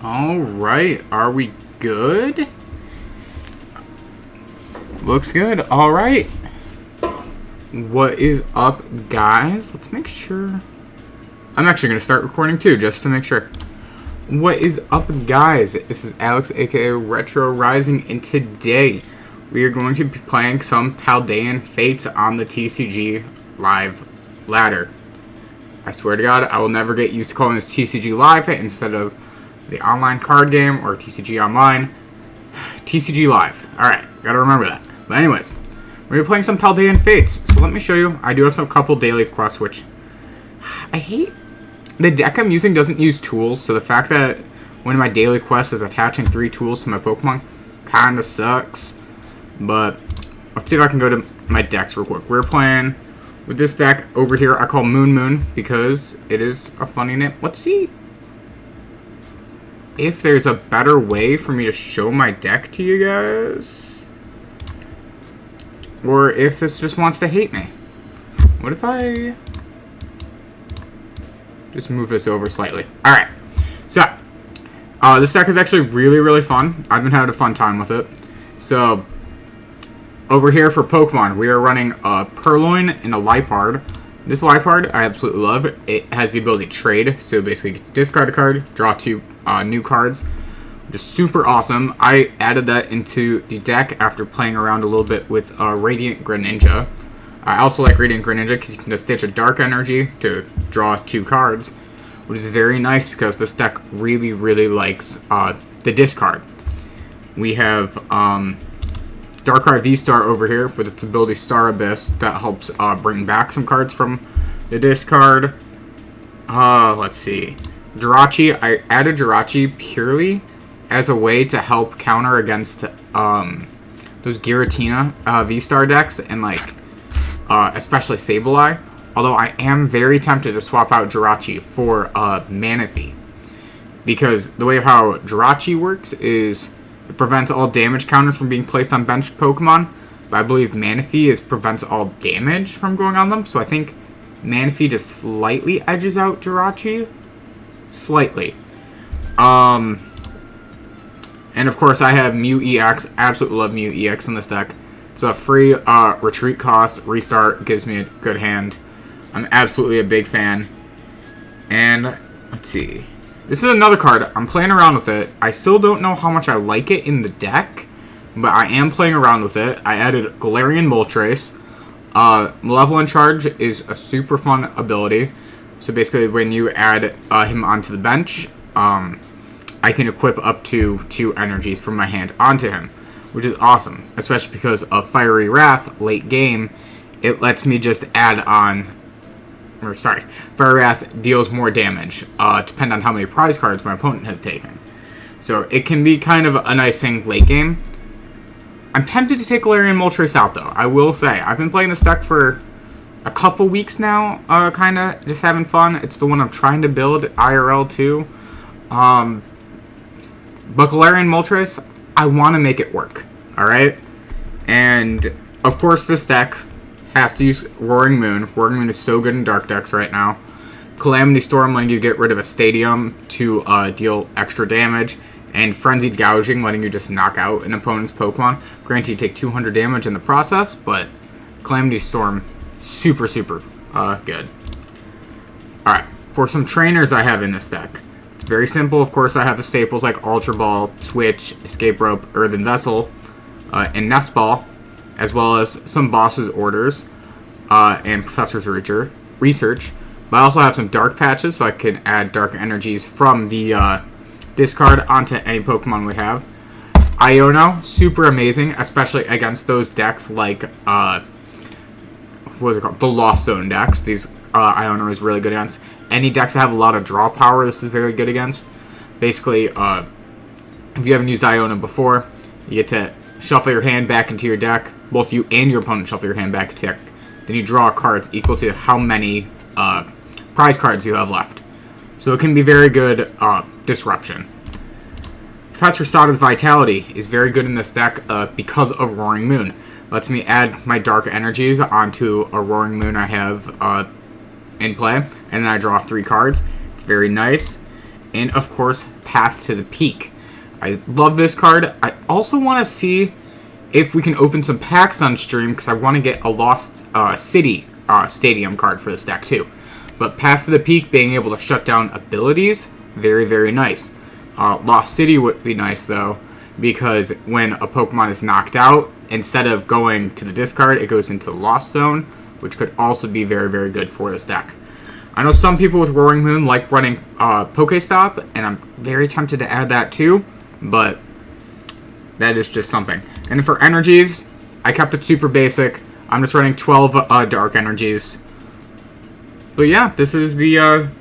Alright, are we good? Looks good. Alright. What is up, guys? Let's make sure. I'm actually going to start recording too, just to make sure. What is up, guys? This is Alex, aka Retro Rising, and today we are going to be playing some Paldean Fates on the TCGLive ladder. I swear to God, I will never get used to calling this TCGLive instead of the online card game or TCG Online. TCGLive. Alright, gotta remember that. But anyways, we're playing some Paldean Fates. So let me show you. I do have some couple daily quests, which I hate. The deck I'm using doesn't use tools, so the fact that one of my daily quests is attaching 3 tools to my Pokemon kinda sucks. But let's see if I can go to my decks real quick. We're playing with this deck over here. I call Moon because it is a funny name. Let's see if there's a better way for me to show my deck to you guys. Or if this just wants to hate me. What if I just move this over slightly? Alright. So, this deck is actually really fun. I've been having a fun time with it. So, over here for Pokemon, we are running a Purloin and a Liepard. This Liepard, I absolutely love. It has the ability to trade. So basically, discard a card, draw 2 new cards. Just super awesome. I added that into the deck after playing around a little bit with Radiant Greninja. I also like Radiant Greninja because you can just ditch a Dark Energy to draw 2 cards, which is very nice because this deck really likes the discard. We have Darkrai V-Star over here with its ability Star Abyss that helps bring back some cards from the discard. Let's see. Jirachi. I added Jirachi purely as a way to help counter against those Giratina V-Star decks and like especially Sableye. Although I am very tempted to swap out Jirachi for Manaphy, because the way how Jirachi works is it prevents all damage counters from being placed on bench Pokemon, but I believe Manaphy prevents all damage from going on them, so I think Manaphy just slightly edges out Jirachi. Slightly. And of course I have Mew EX. Absolutely love Mew EX in this deck. It's a free retreat cost, restart, gives me a good hand. I'm absolutely a big fan. And let's see. This is another card. I'm playing around with it. I still don't know how much I like it in the deck, but I am playing around with it. I added Galarian Moltres. Malevolent Charge is a super fun ability. So basically when you add him onto the bench, I can equip up to 2 energies from my hand onto him, which is awesome. Especially because of Fiery Wrath late game, it lets me just add on. Fiery Wrath deals more damage, depending on how many prize cards my opponent has taken. So it can be kind of a nice thing late game. I'm tempted to take Galarian Moltres out, though. I will say, I've been playing this deck for a couple weeks now, kind of just having fun. It's the one I'm trying to build IRL too. But Galarian Moltres, I want to make it work, alright? And, of course, this deck has to use Roaring Moon. Roaring Moon is so good in Dark decks right now. Calamity Storm letting you get rid of a Stadium to deal extra damage. And Frenzied Gouging letting you just knock out an opponent's Pokemon. Granted, you take 200 damage in the process, but Calamity Storm, super good. Alright, for some trainers I have in this deck. It's very simple. Of course, I have the staples like Ultra Ball, Switch, Escape Rope, Earthen Vessel, and Nest Ball, as well as some Boss's Orders and Professor's Research. But I also have some Dark Patches, so I can add Dark Energies from the discard onto any Pokemon we have. Iono, super amazing, especially against those decks like, what is it called? The Lost Zone decks. These Iono is really good against. Any decks that have a lot of draw power, this is very good against. Basically, if you haven't used Iono before, you get to shuffle your hand back into your deck. Both you and your opponent shuffle your hand back into your deck. Then you draw cards equal to how many prize cards you have left. So it can be very good disruption. Professor Sada's Vitality is very good in this deck because of Roaring Moon. Lets me add my Dark Energies onto a Roaring Moon I have in play, and then I draw 3 cards. It's very nice. and of course, Path to the Peak. I love this card. I also want to see if we can open some packs on stream, because I want to get a Lost City Stadium card for this deck too. But Path to the Peak, being able to shut down abilities, very, very nice. Lost City would be nice, though, because when a Pokemon is knocked out, instead of going to the discard, it goes into the Lost Zone, which could also be very, very good for this deck. I know some people with Roaring Moon like running Pokestop, and I'm very tempted to add that too, but that is just something. And for energies, I kept it super basic. I'm just running 12 dark energies. But yeah, this is the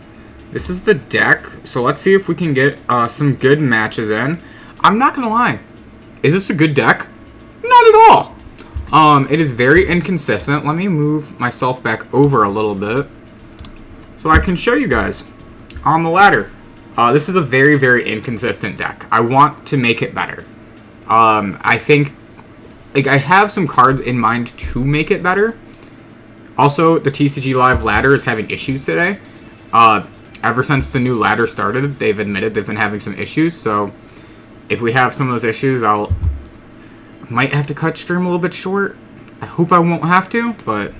deck. So let's see if we can get some good matches in. I'm not gonna lie, is this a good deck? Not at all. It is very inconsistent. Let me move myself back over a little bit so I can show you guys on the ladder. This is a very, very inconsistent deck. I want to make it better. I think, like, I have some cards in mind to make it better. Also, the TCGLive ladder is having issues today. Ever since the new ladder started, they've admitted they've been having some issues. So, if we have some of those issues, might have to cut stream a little bit short. I hope I won't have to, but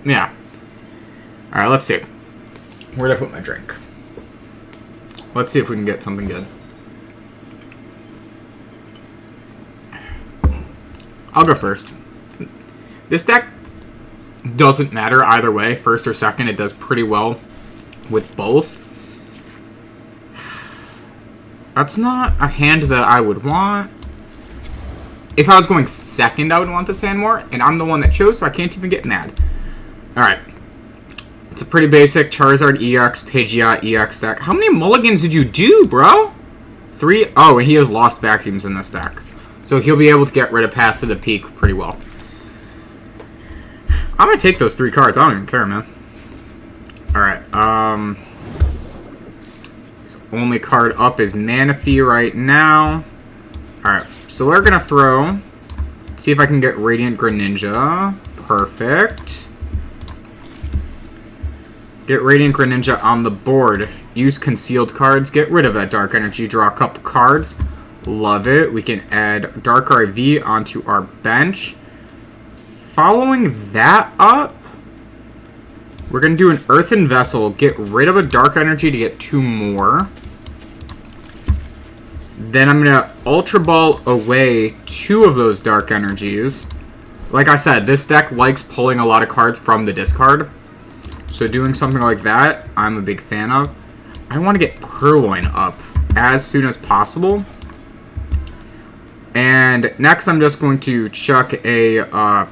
yeah. Alright, let's see. Where'd I put my drink? Let's see if we can get something good. I'll go first. This deck doesn't matter either way, first or second. It does pretty well with both. That's not a hand that I would want. If I was going second, I would want this hand more, and I'm the one that chose, so I can't even get mad. Alright. It's a pretty basic Charizard EX, Pidgeot EX deck. How many mulligans did you do, bro? 3? Oh, and he has Lost Vacuums in this deck. So he'll be able to get rid of Path to the Peak pretty well. I'm going to take those 3 cards. I don't even care, man. Alright, his only card up is Manaphy right now. Alright, so we're going to throw... See if I can get Radiant Greninja. Perfect. Get Radiant Greninja on the board. Use concealed cards. Get rid of that Dark Energy. Draw a couple cards. Love it. We can add Darkrai V onto our bench. Following that up, we're going to do an Earthen Vessel. Get rid of a Dark Energy to get 2 more. Then I'm going to Ultra Ball away 2 of those Dark Energies. Like I said, this deck likes pulling a lot of cards from the discard. So doing something like that, I'm a big fan of. I want to get Purloin up as soon as possible. And next I'm just going to chuck I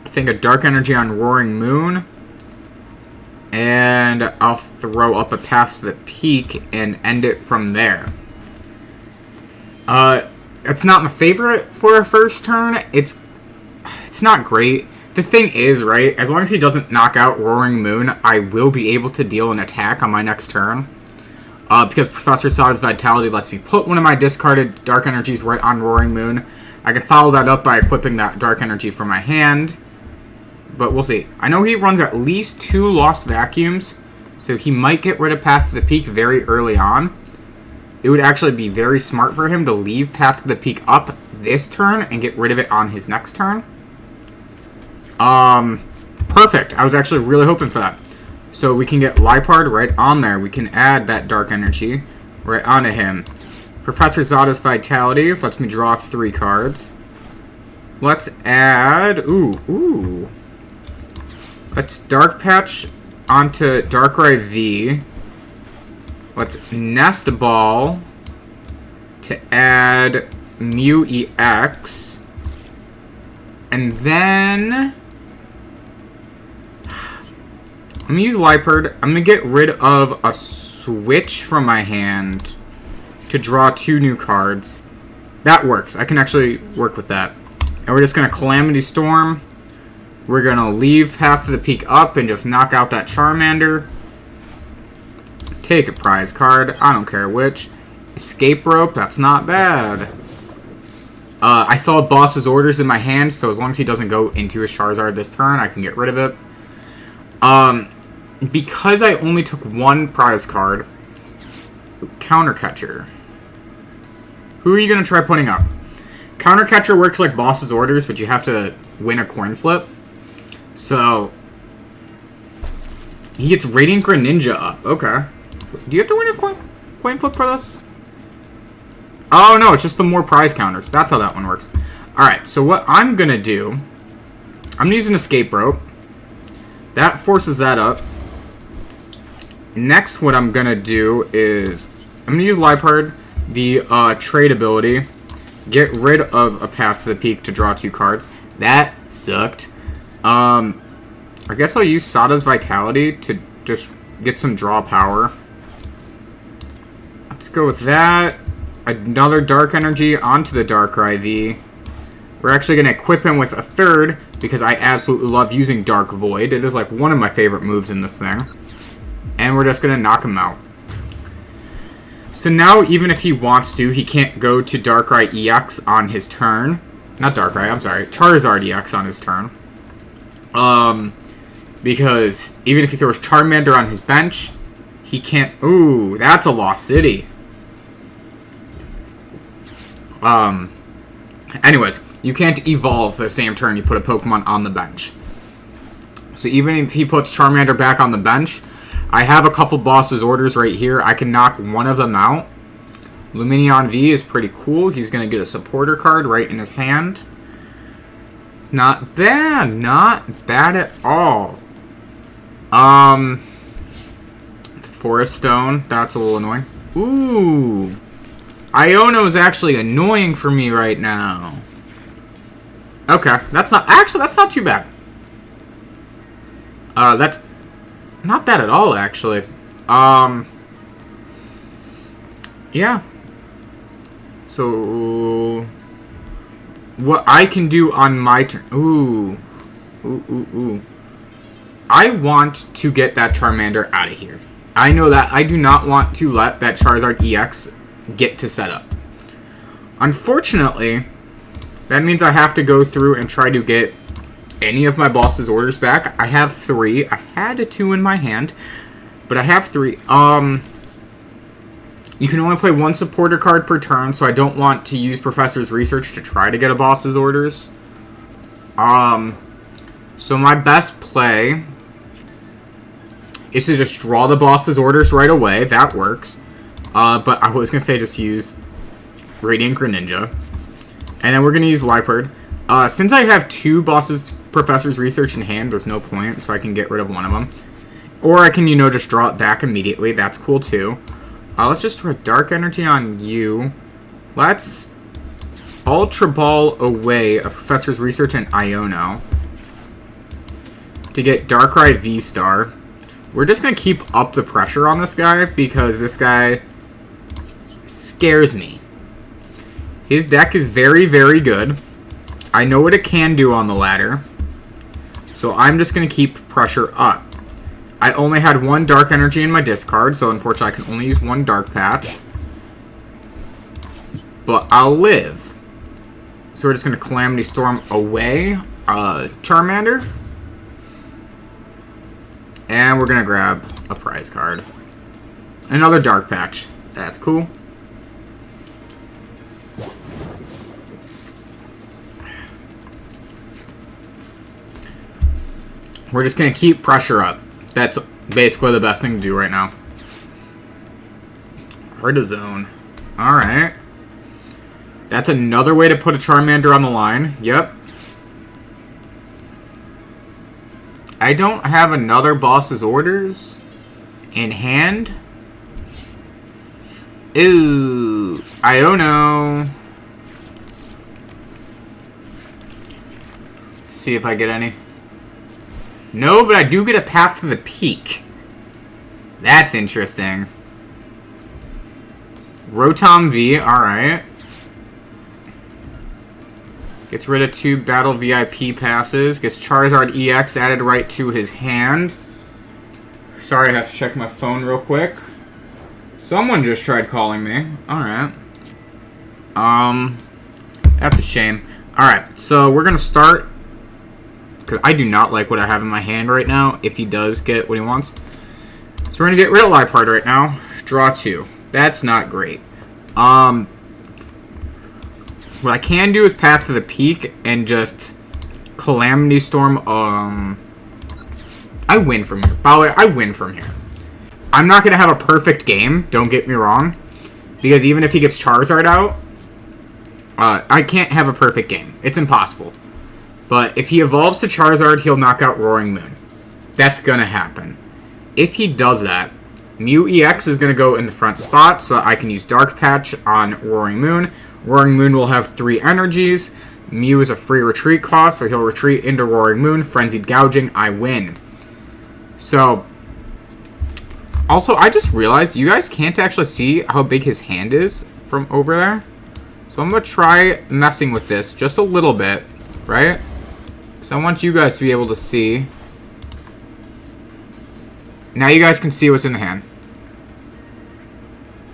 think a Dark Energy on Roaring Moon. And I'll throw up a Path to the Peak and end it from there. It's not my favorite for a first turn. It's not great. The thing is, right, as long as he doesn't knock out Roaring Moon, I will be able to deal an attack on my next turn. Because Professor Sada's Vitality lets me put one of my discarded Dark Energies right on Roaring Moon. I can follow that up by equipping that Dark Energy from my hand. But we'll see. I know he runs at least 2 Lost Vacuums, so he might get rid of Path to the Peak very early on. It would actually be very smart for him to leave Path to the Peak up this turn and get rid of it on his next turn. Perfect. I was actually really hoping for that. So we can get Liepard right on there. We can add that Dark Energy right onto him. Professor Zada's Vitality lets me draw 3 cards. Let's add... Ooh. Let's Dark Patch onto Darkrai V. Let's Nest Ball to add Mew EX. And then... I'm going to use Liepard. I'm going to get rid of a Switch from my hand to draw 2 new cards. That works. I can actually work with that. And we're just going to Calamity Storm. We're going to leave Path to the Peak up and just knock out that Charmander. Take a prize card. I don't care which. Escape Rope. That's not bad. I saw Boss's Orders in my hand, so as long as he doesn't go into his Charizard this turn, I can get rid of it. Because I only took 1 prize card, Counter Catcher. Who are you going to try putting up? Counter Catcher works like boss's orders, but you have to win a coin flip. So, he gets Radiant Greninja up. Okay. Do you have to win a coin flip for this? Oh, no, it's just the more prize counters. That's how that one works. Alright, so what I'm going to do, I'm going to use an escape rope. That forces that up. Next, what I'm going to do is, I'm going to use Liepard, the trade ability. Get rid of a Path to the Peak to draw 2 cards. That sucked. I guess I'll use Sada's Vitality to just get some draw power. Let's go with that. Another Dark Energy onto the Darkrai V. We're actually going to equip him with a third because I absolutely love using Dark Void. It is like one of my favorite moves in this thing. And we're just going to knock him out. So now, even if he wants to, he can't go to Darkrai EX on his turn. Not Darkrai, I'm sorry. Charizard EX on his turn. Because even if he throws Charmander on his bench, he can't... Ooh, that's a Lost City. Anyways, you can't evolve the same turn you put a Pokemon on the bench. So even if he puts Charmander back on the bench, I have a couple boss's orders right here. I can knock one of them out. Lumineon V is pretty cool. He's going to get a supporter card right in his hand. Not bad. Not bad at all. Forest Stone. That's a little annoying. Ooh. Iono is actually annoying for me right now. Okay. That's not too bad. That's not bad at all, actually. Yeah. So, what I can do on my turn... Ooh. I want to get that Charmander out of here. I know that I do not want to let that Charizard EX get to setup. Unfortunately, that means I have to go through and try to get any of my boss's orders back. I have 3. I had 2 in my hand, but I have 3. You can only play 1 supporter card per turn, so I don't want to use Professor's Research to try to get a boss's orders. So my best play is to just draw the boss's orders right away. That works. But I was going to say just use Radiant Greninja. And then we're going to use Liepard. Since I have 2 boss's Professor's Research in hand, there's no point, so I can get rid of one of them. Or I can, just draw it back immediately. That's cool, too. Let's just throw Dark Energy on you. Let's Ultra Ball away a Professor's Research and Iono to get Darkrai V-Star. We're just going to keep up the pressure on this guy because this guy scares me. His deck is very, very good. I know what it can do on the ladder. So I'm just going to keep pressure up. I only had 1 Dark Energy in my discard, so unfortunately I can only use 1 Dark Patch. But I'll live. So we're just going to Calamity Storm away Charmander. And we're going to grab a prize card. Another Dark Patch. That's cool. We're just going to keep pressure up. That's basically the best thing to do right now. Artizone. Alright. That's another way to put a Charmander on the line. Yep. I don't have another boss's orders in hand. Ooh. I don't know. See if I get any. No, but I do get a Path to the Peak. That's interesting. Rotom V, alright. Gets rid of 2 Battle VIP passes. Gets Charizard EX added right to his hand. Sorry, I have to check my phone real quick. Someone just tried calling me. Alright. That's a shame. Alright, so we're going to start. Because I do not like what I have in my hand right now, if he does get what he wants. So we're going to get rid of Liepard right now. Draw 2. That's not great. What I can do is Path to the Peak and just Calamity Storm. I win from here. By the way, I win from here. I'm not going to have a perfect game, don't get me wrong. Because even if he gets Charizard out, I can't have a perfect game. It's impossible. But if he evolves to Charizard, he'll knock out Roaring Moon. That's going to happen. If he does that, Mew EX is going to go in the front spot, so I can use Dark Patch on Roaring Moon. Roaring Moon will have 3 energies. Mew is a free retreat cost, so he'll retreat into Roaring Moon. Frenzied Gouging, I win. So, also, I just realized you guys can't actually see how big his hand is from over there. So I'm going to try messing with this just a little bit, right? So I want you guys to be able to see. Now you guys can see what's in the hand.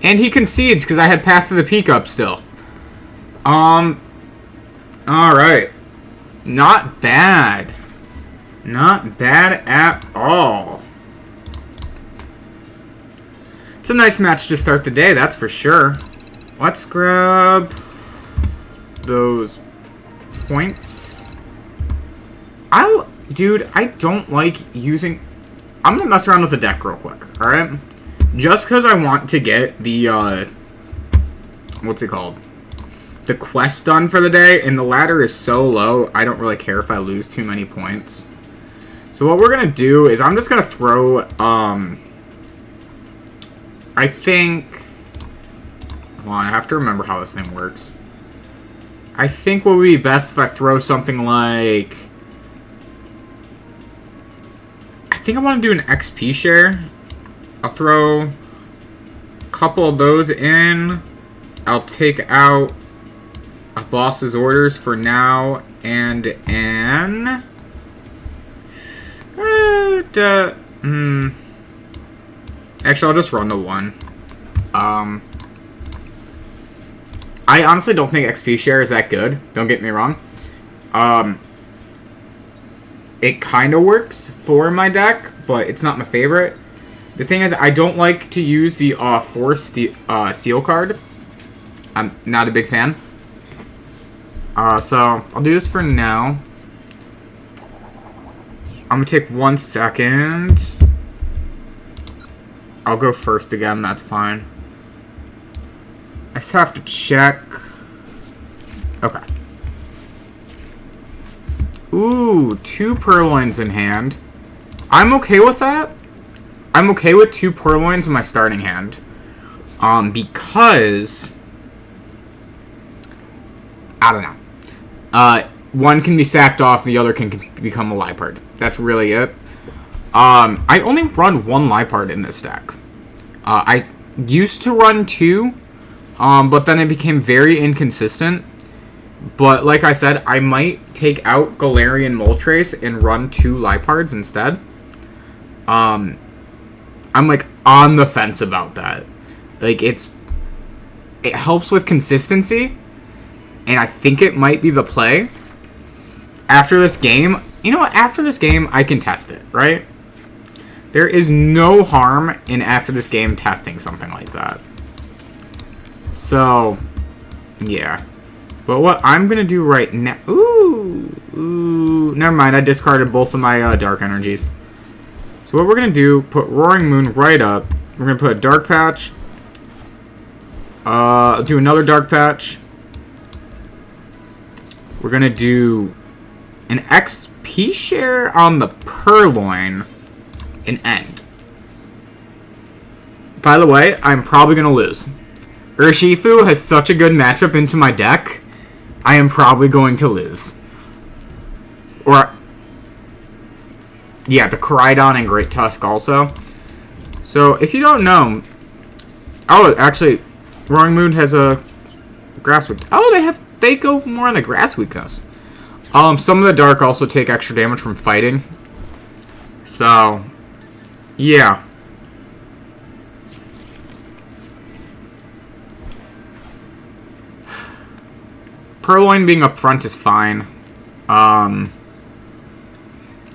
And he concedes because I had Path to the Peak up still. Alright. Not bad. Not bad at all. It's a nice match to start the day, that's for sure. Let's grab those points. Dude, I don't like using... I'm going to mess around with the deck real quick, alright? Just because I want to get the, what's it called? The quest done for the day, and the ladder is so low, I don't really care if I lose too many points. So what we're going to do is I'm just going to throw, I think... Hold on, I have to remember how this thing works. I think what would be best if I throw something like... I think I want to do an XP share. I'll throw a couple of those in. I'll take out a boss's orders for now and an... Actually, I'll just run the one. I honestly don't think XP share is that good. Don't get me wrong. It kind of works for my deck, but it's not my favorite. The thing is, I don't like to use the Force Seal card. I'm not a big fan. So, I'll do this for now. I'm going to take 1 second. I'll go first again, that's fine. I just have to check. Okay. Ooh, 2 Purloins in hand. I'm okay with that. I'm okay with 2 Purloins in my starting hand. Because... I don't know. One can be sacked off, the other can become a Liepard. That's really it. I only run 1 Liepard in this deck. I used to run 2, but then it became very inconsistent. But like I said, I might take out Galarian Moltres and run 2 Liepards instead. I'm like on the fence about that. Like it helps with consistency, and I think it might be the play. After this game, you know what? After this game, I can test it, right? There is no harm in after this game testing something like that. So, yeah. But what I'm going to do right now... Ooh, never mind. I discarded both of my Dark Energies. So what we're going to do, put Roaring Moon right up. We're going to put a Dark Patch. Do another Dark Patch. We're going to do an XP share on the Purloin and end. By the way, I'm probably going to lose. Urshifu has such a good matchup into my deck, I am probably going to lose. Or, yeah, the Koraidon and Great Tusk also. So, if you don't know... Oh, actually, Roaring Moon has a Grass Weakness. Oh, they go more on the Grass Weakness. Some of the Dark also take extra damage from fighting. So, yeah. Purloin being up front is fine.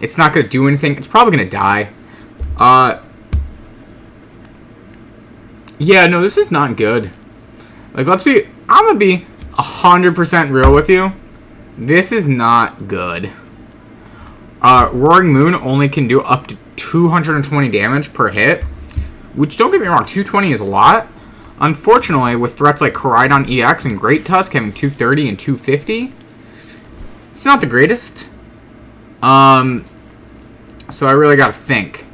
It's not going to do anything. It's probably going to die. Yeah, no, this is not good. Like, I'm gonna be 100% real with you. This is not good. Roaring Moon only can do up to 220 damage per hit, which, don't get me wrong, 220 is a lot. Unfortunately, with threats like Koraidon EX and Great Tusk having 230 and 250, it's not the greatest. So I really gotta think.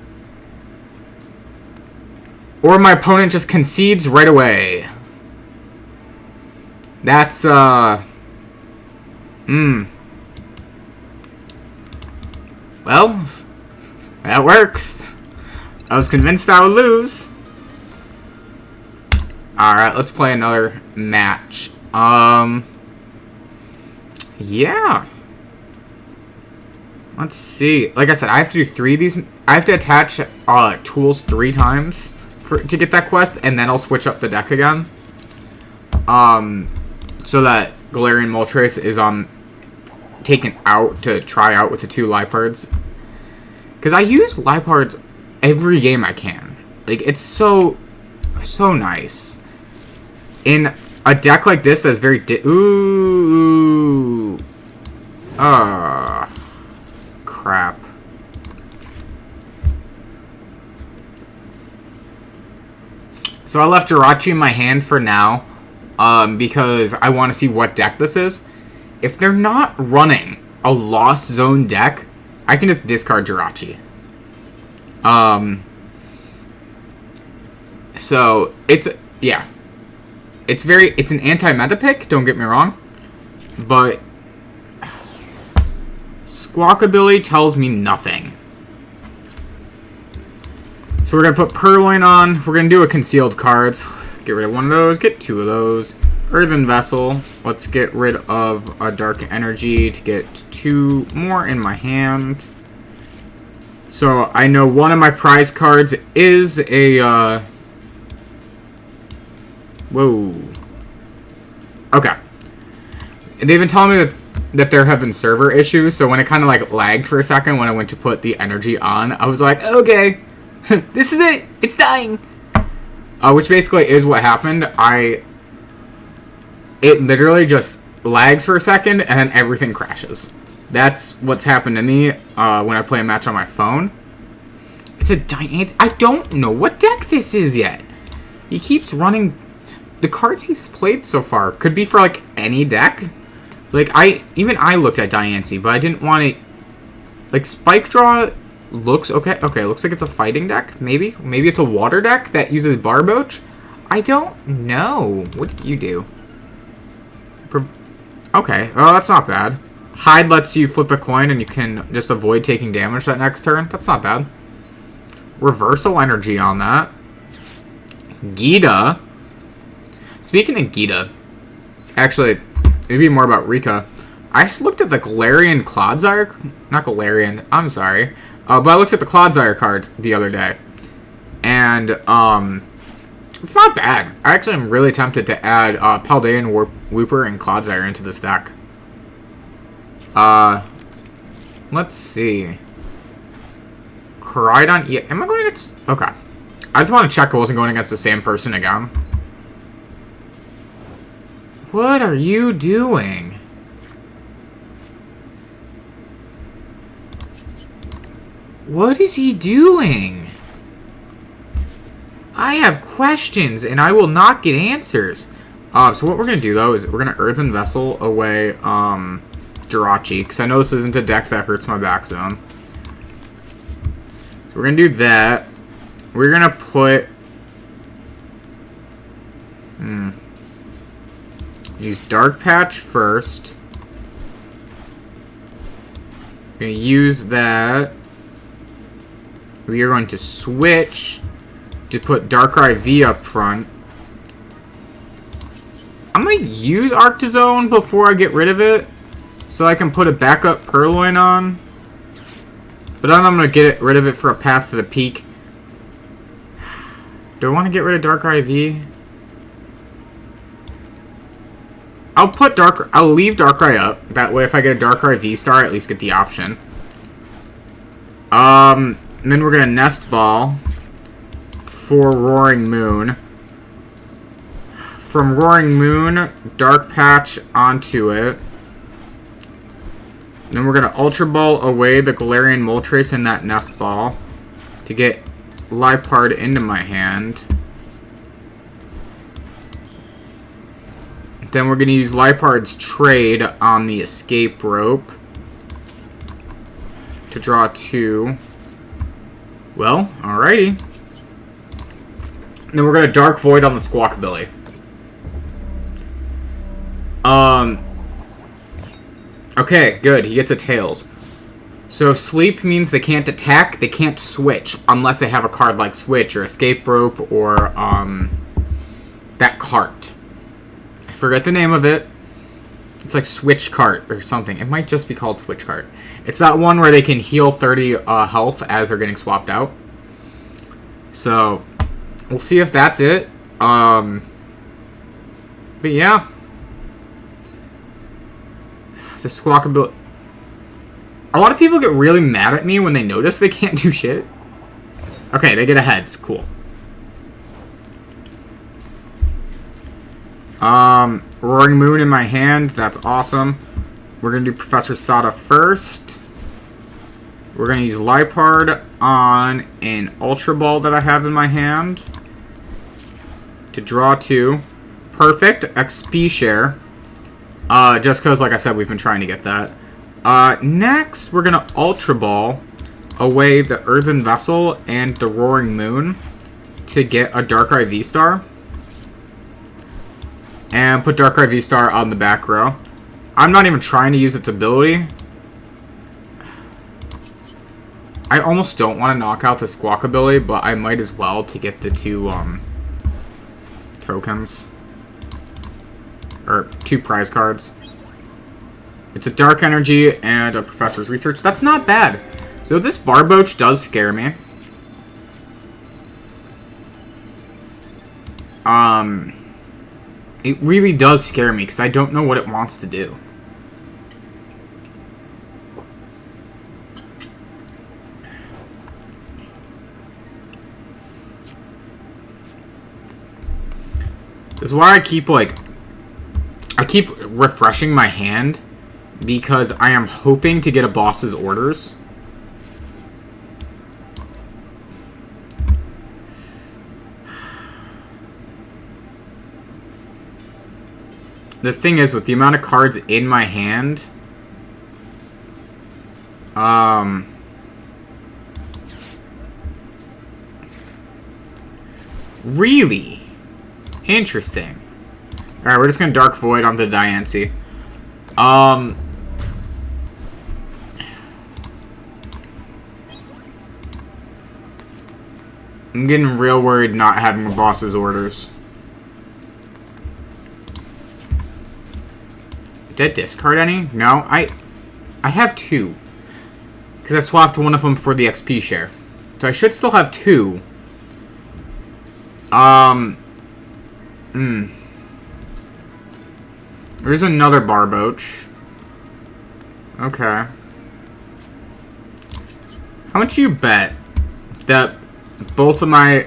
Or my opponent just concedes right away. That's, Well, that works. I was convinced I would lose. Alright, let's play another match. Yeah. Let's see. Like I said, I have to do 3 of these. I have to attach tools 3 times to get that quest, and then I'll switch up the deck again. So that Galarian Moltres is taken out to try out with the 2 Lipards. Because I use Lipards every game I can. Like, it's so nice. In a deck like this that's very ooh. Crap. So I left Jirachi in my hand for now, because I want to see what deck this is. If they're not running a Lost Zone deck, I can just discard Jirachi. So it's an anti-meta pick, don't get me wrong, but Squawkabilly tells me nothing. So we're going to put Purloin on. We're going to do a concealed cards. Get rid of 1 of those. Get 2 of those. Earthen Vessel. Let's get rid of a Dark Energy to get 2 more in my hand. So I know one of my prize cards is a... Whoa. Okay. They've been telling me that there have been server issues, so when it kind of like lagged for a second when I went to put the energy on, I was like, okay, this is it. It's dying. Which basically is what happened. It literally just lags for a second and then everything crashes. That's what's happened to me when I play a match on my phone. It's a Diancie. I don't know what deck this is yet. He keeps running. The cards he's played so far could be for like any deck. Like I looked at Diancie, but I didn't want to. Like Spike Draw looks okay. Okay, looks like it's a fighting deck. Maybe it's a water deck that uses Barboach. I don't know. What did you do? Okay, well that's not bad. Hide lets you flip a coin and you can just avoid taking damage that next turn. That's not bad. Reversal Energy on that. Gita. Speaking of Gita, actually, it'd be more about Rika. I just looked at the Galarian Clodsire, not Galarian, I'm sorry, but I looked at the Clodsire card the other day, and it's not bad. I actually am really tempted to add Paldean, Wooper, and Clodsire into this deck. Let's see. Koraidon, yeah, am I going against, okay. I just want to check I wasn't going against the same person again. What are you doing? What is he doing? I have questions and I will not get answers. So what we're going to do though is we're going to Earthen Vessel away Jirachi, because I know this isn't a deck that hurts my back zone. So we're going to do that. We're going to put... Use Dark Patch first. We're going to use that. We are going to switch to put Darkrai V up front. I'm going to use Arctozone before I get rid of it, so I can put a backup Purloin on. But then I'm going to get rid of it for a path to the peak. Do I want to get rid of Darkrai V? I'll leave Darkrai up. That way if I get a Darkrai V-Star, I at least get the option. And then we're going to Nest Ball for Roaring Moon. from Roaring Moon, Dark Patch onto it. Then we're going to Ultra Ball away the Galarian Moltres in that Nest Ball to get Liepard into my hand. Then we're going to use Liepard's Trade on the Escape Rope to draw 2. Well, alrighty. Then we're going to Dark Void on the Squawkabilly. Okay, good. He gets a Tails. So Sleep means they can't attack, they can't switch, unless they have a card like Switch or Escape Rope or, that cart. I forget the name of it. It's like Switch Cart or something. It might just be called Switch Cart. It's that one where they can heal 30 health as they're getting swapped out. So, we'll see if that's it. But yeah. The Squawkabilly. A lot of people get really mad at me when they notice they can't do shit. Okay, they get a heads. Cool. Roaring Moon in my hand. That's awesome. We're going to do Professor Sada first. We're going to use Liepard on an Ultra Ball that I have in my hand to draw 2. Perfect. XP share. Just because, like I said, we've been trying to get that. Next, we're going to Ultra Ball away the Earthen Vessel and the Roaring Moon to get a Darkrai V-Star. And put Darkrai V-Star on the back row. I'm not even trying to use its ability. I almost don't want to knock out the Squawkabilly, but I might as well to get the 2 tokens. Or 2 prize cards. It's a Dark Energy and a Professor's Research. That's not bad. So this Barboach does scare me. It really does scare me because I don't know what it wants to do. This is why I keep refreshing my hand, because I am hoping to get a boss's orders. The thing is, with the amount of cards in my hand, really interesting. Alright, we're just gonna Dark Void onto Diancie. I'm getting real worried not having a boss's orders. Did I discard any? No, I have 2. Because I swapped one of them for the XP share. So I should still have 2. There's another Barboach. Okay. How much do you bet that both of my,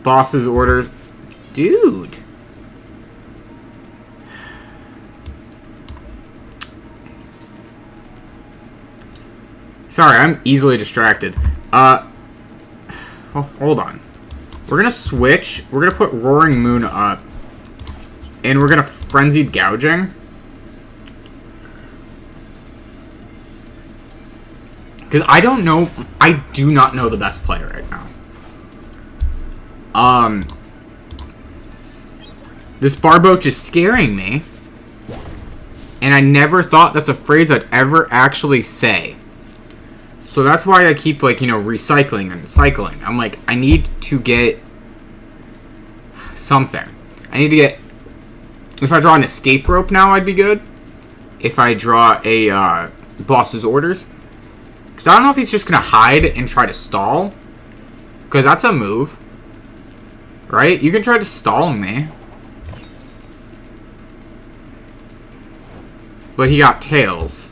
boss's orders... Dude. Sorry, I'm easily distracted. Oh, hold on. We're gonna switch. We're gonna put Roaring Moon up. And we're gonna Frenzied Gouging. Because I don't know... I do not know the best player right now. This Barboach is scaring me. And I never thought that's a phrase I'd ever actually say. So that's why I keep, like, you know, recycling and cycling. I'm like, I need to get something. I need to get... If I draw an Escape Rope now, I'd be good. If I draw a Boss's Orders. Because I don't know if he's just going to hide and try to stall. Because that's a move. Right? You can try to stall me. But he got Tails.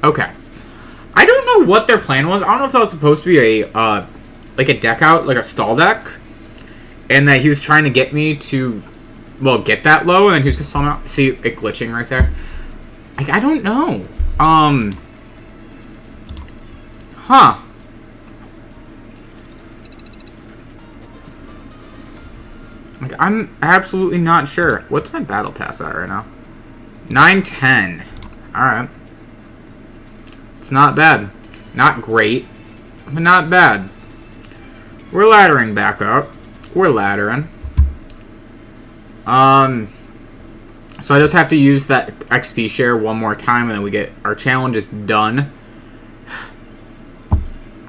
Okay. I don't know what their plan was. I don't know if that was supposed to be a like a deck out, like a stall deck, and that he was trying to get me to, well, get that low, and then he was gonna somehow see it glitching right there. Like, I don't know. Huh. Like, I'm absolutely not sure. What's my battle pass at right now? 910. Alright. It's not bad. Not great, but not bad. We're laddering back up. We're laddering. So I just have to use that XP share one more time, and then we get our challenge is done.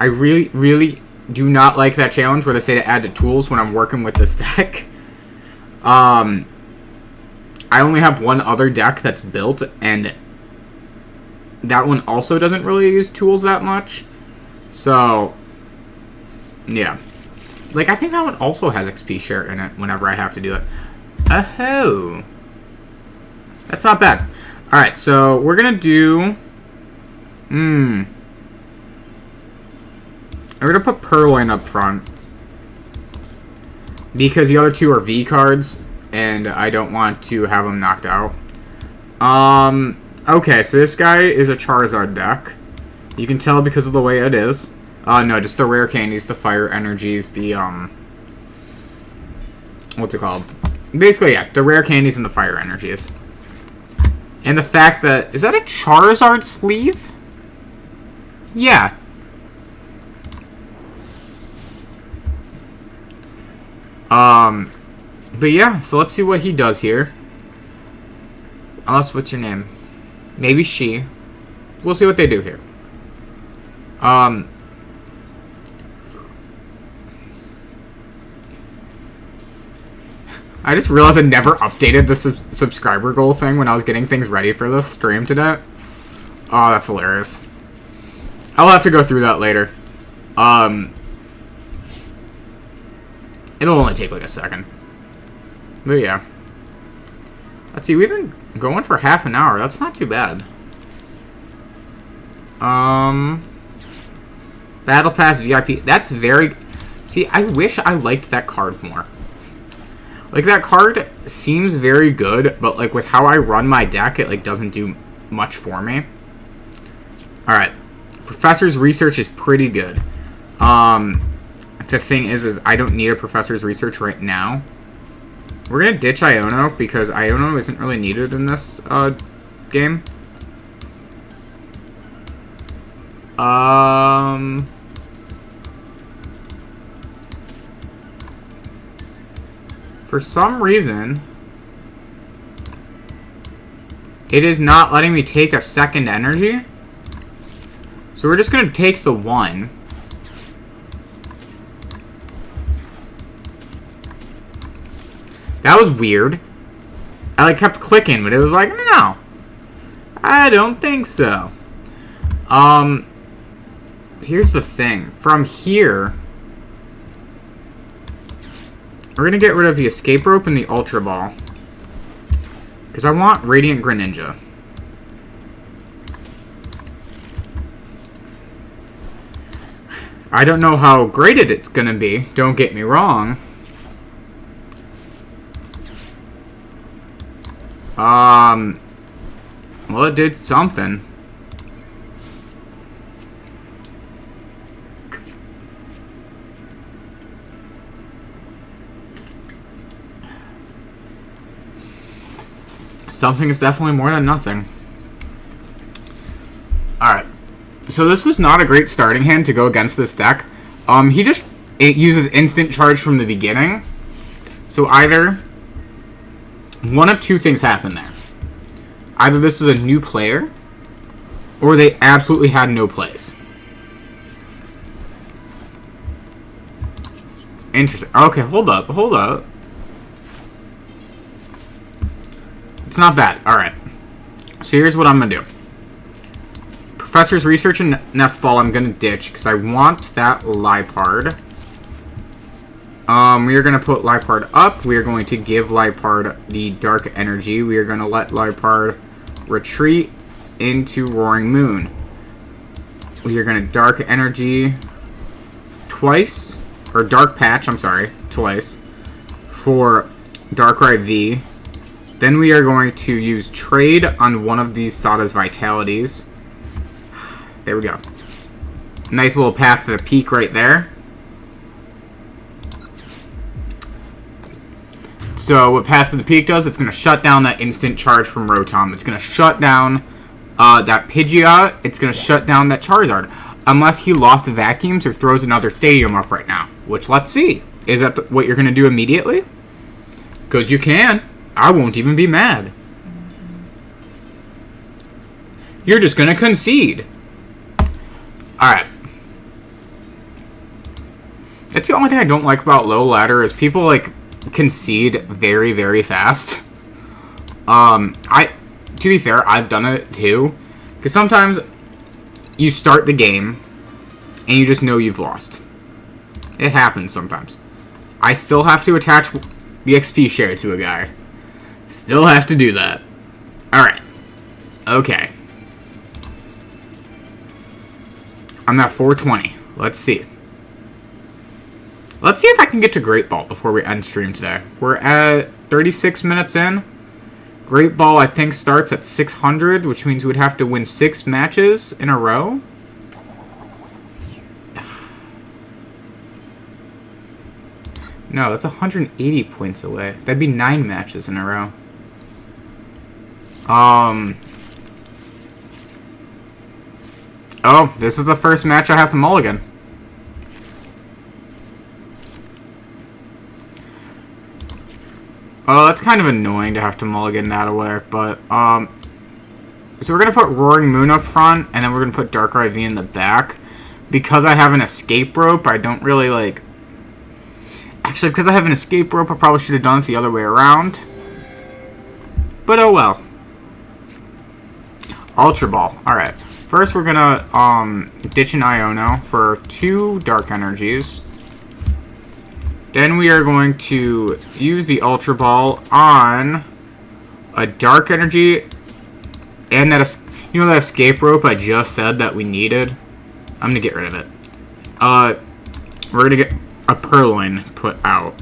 I really, really do not like that challenge where they say to add to tools when I'm working with this deck. I only have one other deck that's built, and that one also doesn't really use tools that much. So, yeah. Like, I think that one also has XP share in it whenever I have to do it. Oh. That's not bad. Alright, so we're gonna do... We're gonna put Purloin up front, because the other two are V cards, and I don't want to have them knocked out. Okay, so this guy is a Charizard deck. You can tell because of the way it is. No, just the rare candies, the fire energies, the, what's it called? Basically, yeah, the rare candies and the fire energies. And the fact that... Is that a Charizard sleeve? Yeah. But yeah, so let's see what he does here. Unless, what's your name? Maybe she. We'll see what they do here. I just realized I never updated the subscriber goal thing when I was getting things ready for this stream today. Oh, that's hilarious. I'll have to go through that later. It'll only take like a second. But yeah. Let's see, we've been going for half an hour. That's not too bad. Battle Pass VIP. That's very... See, I wish I liked that card more. Like, that card seems very good, but, like, with how I run my deck, it, like, doesn't do much for me. Alright. Professor's Research is pretty good. The thing is I don't need a Professor's Research right now. We're gonna ditch Iono, because Iono isn't really needed in this, game. For some reason, it is not letting me take a second energy. So we're just going to take the one. That was weird. I like kept clicking, but it was like, no. I don't think so. Here's the thing. From here... We're going to get rid of the Escape Rope and the Ultra Ball. Because I want Radiant Greninja. I don't know how great it's going to be. Don't get me wrong. Well, it did something. Something is definitely more than nothing. Alright. So this was not a great starting hand to go against this deck. It uses instant charge from the beginning. So either one of two things happened there. Either this was a new player, or they absolutely had no plays. Interesting. Okay, hold up. It's not bad. Alright. So here's what I'm going to do. Professor's Research and Nest Ball I'm going to ditch, because I want that Liepard. We are going to put Liepard up. We are going to give Liepard the Dark Energy. We are going to let Liepard retreat into Roaring Moon. We are going to Dark Energy twice. or Dark Patch, I'm sorry, twice, for Darkrai V. Then we are going to use Trade on one of these Sada's Vitalities. There we go. Nice little path to the peak right there. So what Path to the Peak does, it's going to shut down that instant charge from Rotom. It's going to shut down that Pidgeot. It's going to shut down that Charizard. Unless he lost vacuums or throws another stadium up right now. Which, let's see. Is that what you're going to do immediately? Because you can. I won't even be mad. You're just going to concede. Alright. That's the only thing I don't like about low ladder is people, like, concede very, very fast. To be fair, I've done it too. Because sometimes you start the game and you just know you've lost. It happens sometimes. I still have to attach the XP share to a guy. Still have to do that. Alright. Okay. I'm at 420. Let's see. Let's see if I can get to Great Ball before we end stream today. We're at 36 minutes in. Great Ball, I think, starts at 600, which means we'd have to win 6 matches in a row. No, that's 180 points away. That'd be 9 matches in a row. Oh, this is the first match I have to mulligan. Oh, that's kind of annoying to have to mulligan that away, but, so we're going to put Roaring Moon up front, and then we're going to put Darkrai V in the back. Because I have an escape rope, I don't really, like... Actually, because I have an escape rope, I probably should have done it the other way around. But oh well. Ultra Ball. Alright. First, we're going to, ditch an Iono for 2 Dark Energies. Then we are going to use the Ultra Ball on a Dark Energy and that, you know, that escape rope I just said that we needed? I'm going to get rid of it. We're going to get a Purloin put out.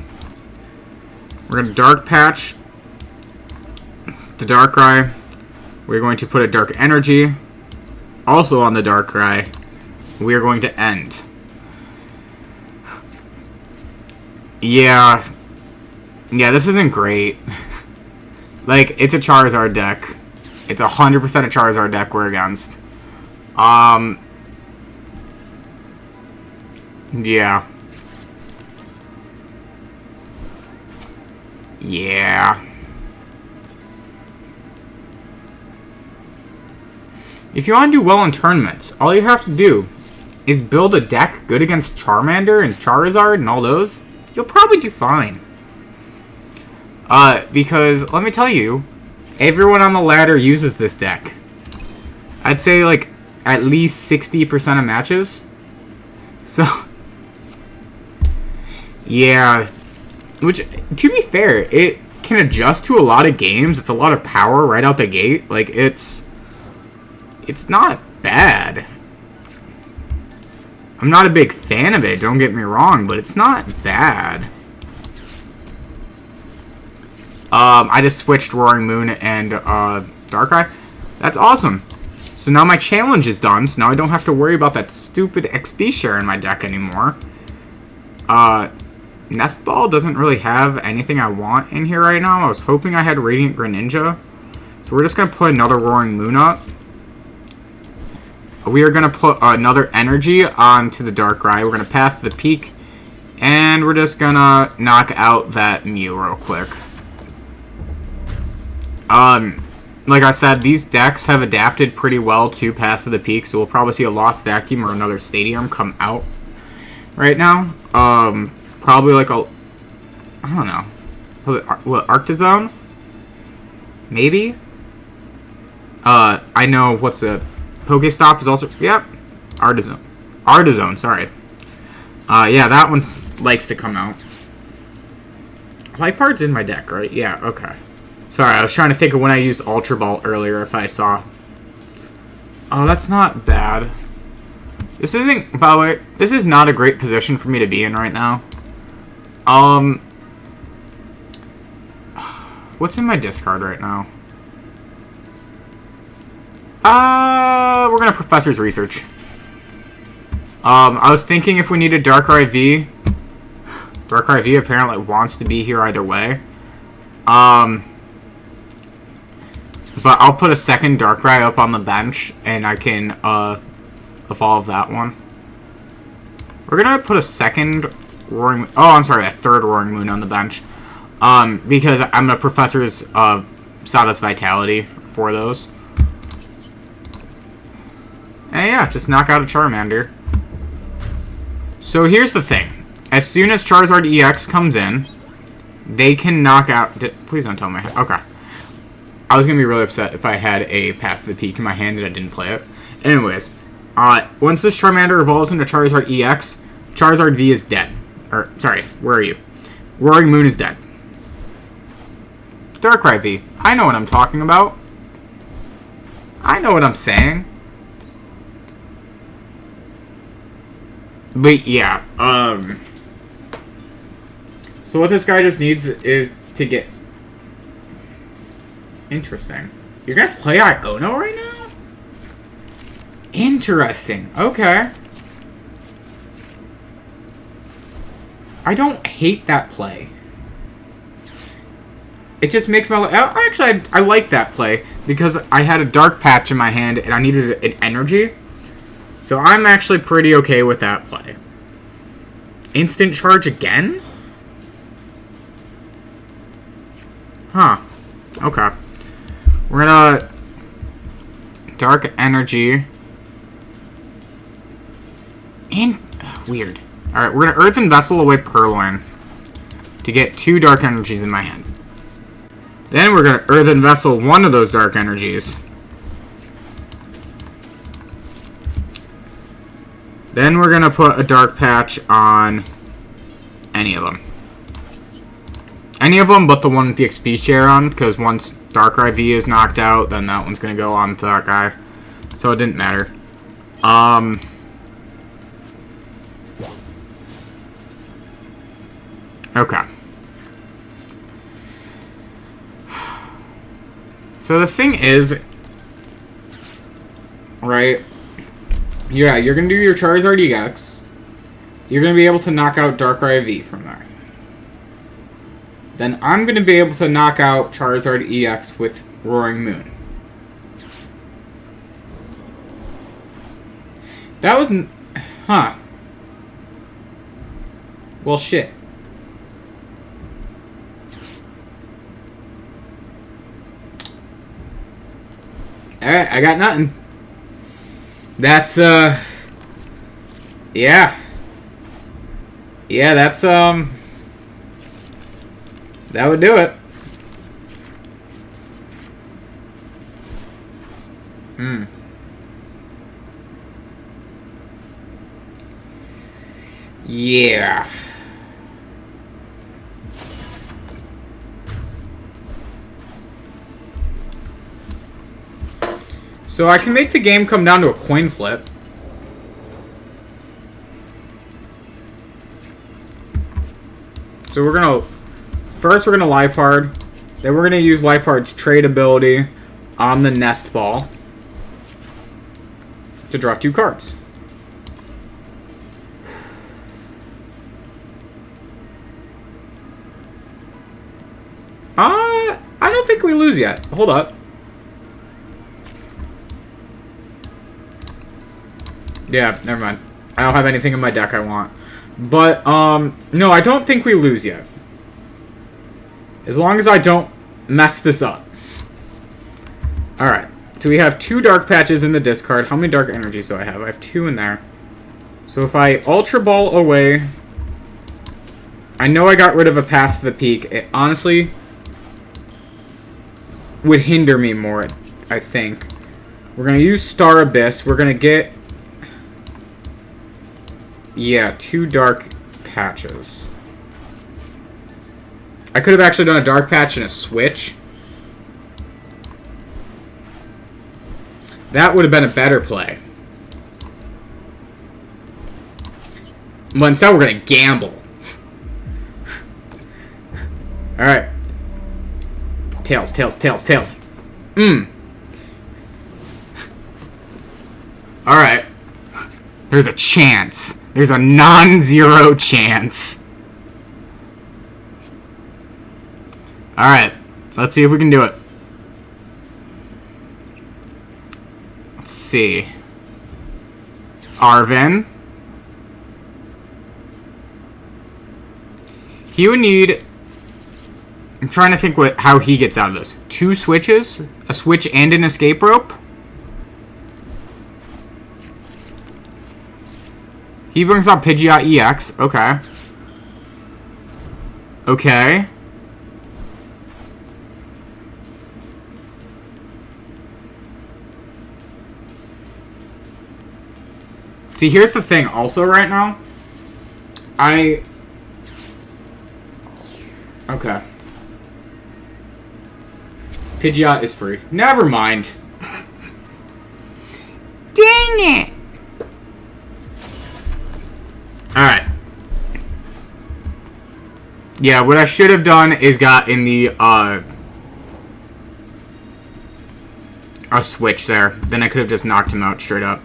We're going to Dark Patch the Darkrai. We're going to put a Dark Energy also on the Darkrai. We are going to end. Yeah, this isn't great. Like, it's a Charizard deck. It's 100% a Charizard deck we're against. Yeah. Yeah. If you want to do well in tournaments, all you have to do is build a deck good against Charmander and Charizard and all those. You'll probably do fine. Because, let me tell you, everyone on the ladder uses this deck. I'd say, like, at least 60% of matches. So, yeah. Which, to be fair, it can adjust to a lot of games. It's a lot of power right out the gate. Like, it's not bad. I'm not a big fan of it, don't get me wrong, but it's not bad. I just switched Roaring Moon and Darkrai. That's awesome. So now my challenge is done, so now I don't have to worry about that stupid XP share in my deck anymore. Nest Ball doesn't really have anything I want in here right now. I was hoping I had Radiant Greninja. So we're just going to put another Roaring Moon up. We are going to put another energy onto the Darkrai. We're going to path the peak. And we're just going to knock out that Mew real quick. Like I said, these decks have adapted pretty well to Path of the Peak. So we'll probably see a Lost Vacuum or another Stadium come out right now. Probably like a... I don't know. What, Arctozone? Maybe? I know what's a... Pokestop is also... Yep. Artazone, sorry. Yeah, that one likes to come out. Liepard's in my deck, right? Yeah, okay. Sorry, I was trying to think of when I used Ultra Ball earlier if I saw... Oh, that's not bad. This isn't, by the way, this is not a great position for me to be in right now. What's in my discard right now? We're gonna Professor's Research. I was thinking if we needed Darkrai V. Darkrai V apparently wants to be here either way. But I'll put a second Darkrai up on the bench, and I can, evolve that one. We're gonna put a second Roaring... Oh, I'm sorry, a third Roaring Moon on the bench. Because I'm a Professor's, Status Vitality for those. And yeah, just knock out a Charmander. So here's the thing. As soon as Charizard EX comes in, they can knock out... Please don't tell me. Okay. I was going to be really upset if I had a Path of the Peak in my hand and I didn't play it. Anyways, once this Charmander evolves into Charizard EX, Charizard V is dead. Or, sorry, where are you? Roaring Moon is dead. Darkrai V. I know what I'm talking about. I know what I'm saying. But yeah, so what this guy just needs is to get... Interesting. You're gonna play Iono right now? Interesting. Okay. I don't hate that play. It just makes my... Actually, I like that play because I had a Dark Patch in my hand and I needed an energy. So I'm actually pretty okay with that play. Instant Charge again? Huh. Okay. We're gonna... Dark Energy. And... Weird. Alright, we're gonna Earthen Vessel away Purloin to get 2 Dark Energies in my hand. Then we're gonna Earthen Vessel one of those Dark Energies. Then we're going to put a Dark Patch on any of them. Any of them but the one with the XP share on, because once Darkrai V is knocked out, then that one's going to go on to that guy. So it didn't matter. Okay. So the thing is, right... Yeah, you're going to do your Charizard EX. You're going to be able to knock out Darkrai V from there. Then I'm going to be able to knock out Charizard EX with Roaring Moon. That was... Huh. Well, shit. Alright, I got nothing. That's, yeah. Yeah, that's, that would do it. Yeah. So I can make the game come down to a coin flip. So we're gonna... First we're gonna Liepard. Then we're gonna use Liepard's trade ability on the Nest Ball to draw 2 cards. I don't think we lose yet. Hold up. Yeah, never mind. I don't have anything in my deck I want. But, no, I don't think we lose yet. As long as I don't mess this up. Alright. So we have 2 Dark Patches in the discard. How many Dark Energies do I have? I have 2 in there. So if I Ultra Ball away... I know I got rid of a Path to the Peak. It honestly would hinder me more, I think. We're going to use Star Abyss. We're going to get... Yeah, 2 Dark Patches. I could have actually done a Dark Patch and a Switch. That would have been a better play. But instead, we're gonna gamble. Alright. Tails, tails, tails, tails. Alright. There's a chance. There's a non-zero chance. Alright. Let's see if we can do it. Let's see. Arvin. He would need... I'm trying to think how he gets out of this. 2 switches? A switch and an escape rope? He brings up Pidgeot EX. Okay. Okay. See, here's the thing also right now. Okay. Pidgeot is free. Never mind. Dang it! Alright. Yeah, what I should have done is got in the, a switch there. Then I could have just knocked him out straight up.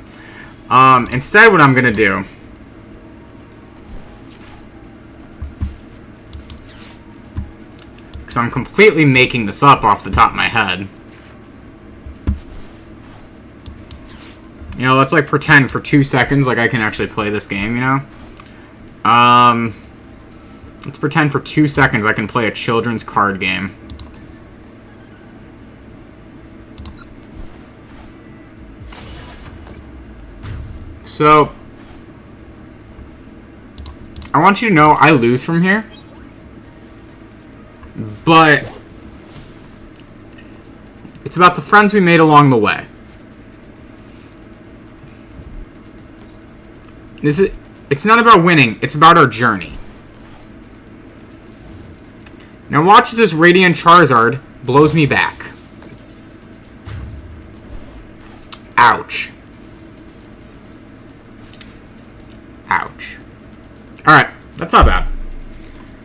Instead, what I'm gonna do... Because I'm completely making this up off the top of my head. You know, let's, like, pretend for 2 seconds like I can actually play this game, you know? Let's pretend for 2 seconds I can play a children's card game. So, I want you to know I lose from here. But it's about the friends we made along the way. It's not about winning, it's about our journey. Now watch as this Radiant Charizard blows me back. Ouch. Ouch. Alright, that's not bad.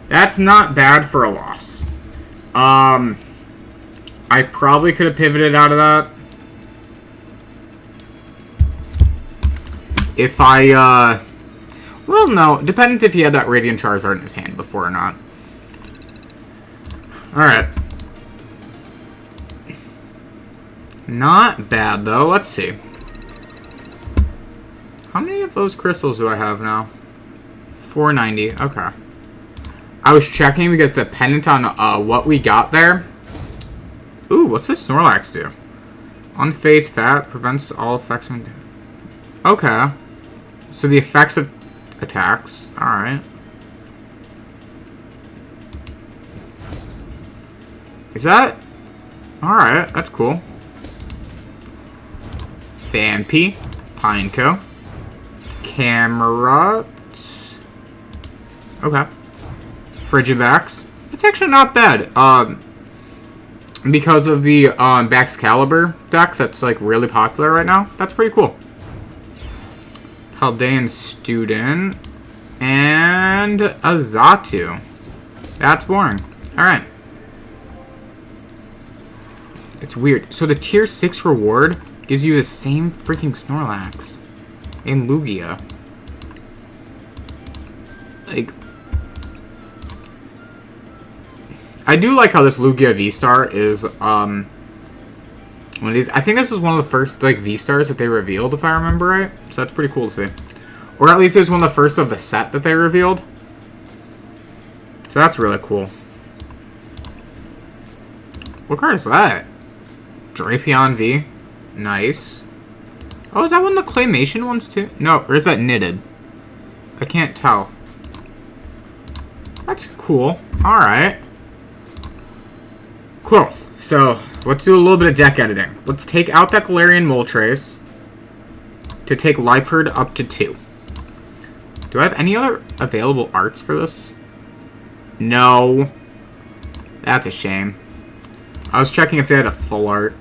That's not bad for a loss. I probably could have pivoted out of that. If I, well, no. Dependent if he had that Radiant Charizard in his hand before or not. Alright. Not bad, though. Let's see. How many of those crystals do I have now? 490. Okay. I was checking because dependent on what we got there. Ooh, what's this Snorlax do? Unfazed Fat prevents all effects. Okay. So the effects of attacks. Alright. Is that? Alright, that's cool. Phanpy. Pineco. Camerupt. Okay. Frigivax. It's actually not bad. Because of the Baxcalibur deck that's like really popular right now. That's pretty cool. Paldean Student. And a Xatu. That's boring. Alright. It's weird. So the tier 6 reward gives you the same freaking Snorlax. And Lugia. Like... I do like how this Lugia V-Star is, one of these. I think this is one of the first, like, V-Stars that they revealed, if I remember right. So that's pretty cool to see. Or at least it was one of the first of the set that they revealed. So that's really cool. What card is that? Drapion V. Nice. Oh, is that one of the Claymation ones, too? No, or is that Knitted? I can't tell. That's cool. Alright. Cool. So, let's do a little bit of deck editing. Let's take out that Galarian Moltres to take Liepard up to 2. Do I have any other available arts for this? No. That's a shame. I was checking if they had a full art.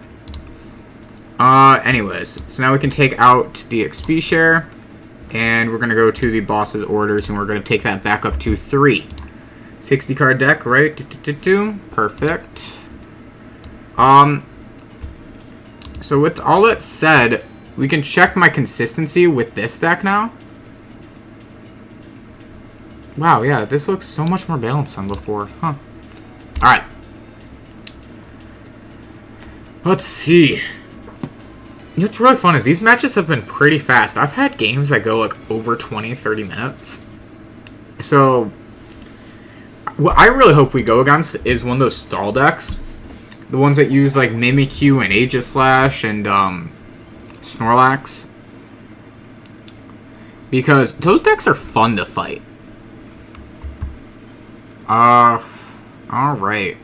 Anyways. So now we can take out the XP share. And we're going to go to the boss's orders, and we're going to take that back up to 3. 60 card deck, right? Perfect. So with all that said, we can check my consistency with this deck now. Wow, yeah, this looks so much more balanced than before. Huh. Alright. Let's see. What's really fun is these matches have been pretty fast. I've had games that go like over 20, 30 minutes. So, what I really hope we go against is one of those stall decks. The ones that use like Mimikyu and Aegislash and Snorlax. Because those decks are fun to fight. Alright.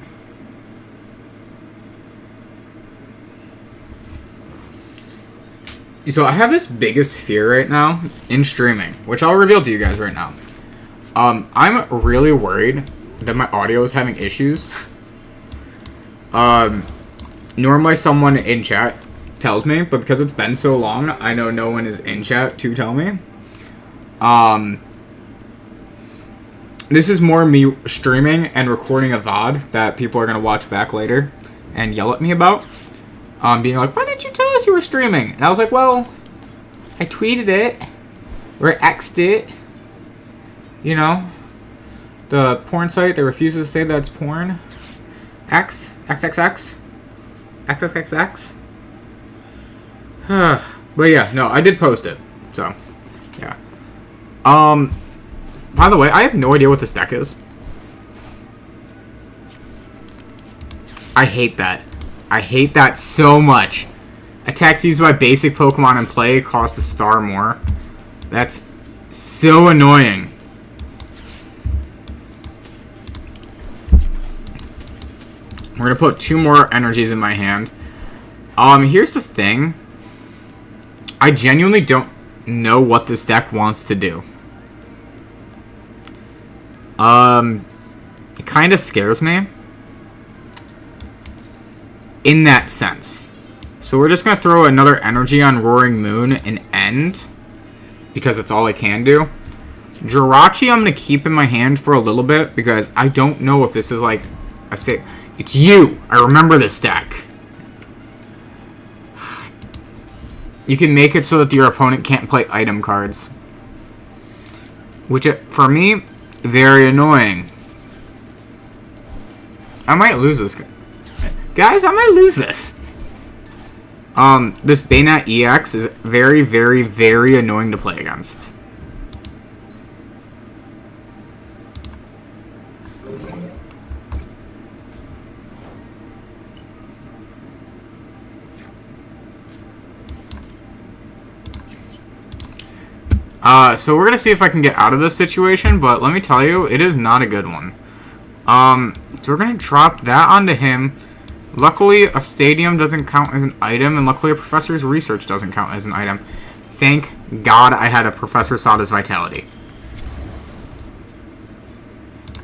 So I have this biggest fear right now in streaming, which I'll reveal to you guys right now. I'm really worried that my audio is having issues. Normally someone in chat tells me, but because it's been so long, I know no one is in chat to tell me. This is more me streaming and recording a VOD that people are going to watch back later and yell at me about. Being like, why didn't you tell us you were streaming? And I was like, well, I tweeted it. Or X'd it. You know? The porn site that refuses to say that it's porn. X? XXX? XXXX? But yeah, no, I did post it. So, yeah. By the way, I have no idea what this deck is. I hate that. I hate that so much. Attacks used by basic Pokemon in play cost a star more. That's so annoying. We're going to put 2 more energies in my hand. Here's the thing. I genuinely don't know what this deck wants to do. It kind of scares me. In that sense. So we're just going to throw another energy on Roaring Moon and end. Because it's all I can do. Jirachi I'm going to keep in my hand for a little bit. Because I don't know if this is like a safe... It's you! I remember this deck. You can make it so that your opponent can't play item cards. Which, for me, very annoying. I might lose this. Guys, I might lose this. This Banat EX is very, very, very annoying to play against. So we're gonna see if I can get out of this situation, but let me tell you, it is not a good one. So we're gonna drop that onto him. Luckily, a stadium doesn't count as an item, and luckily a professor's research doesn't count as an item. Thank God I had a Professor Sada's Vitality.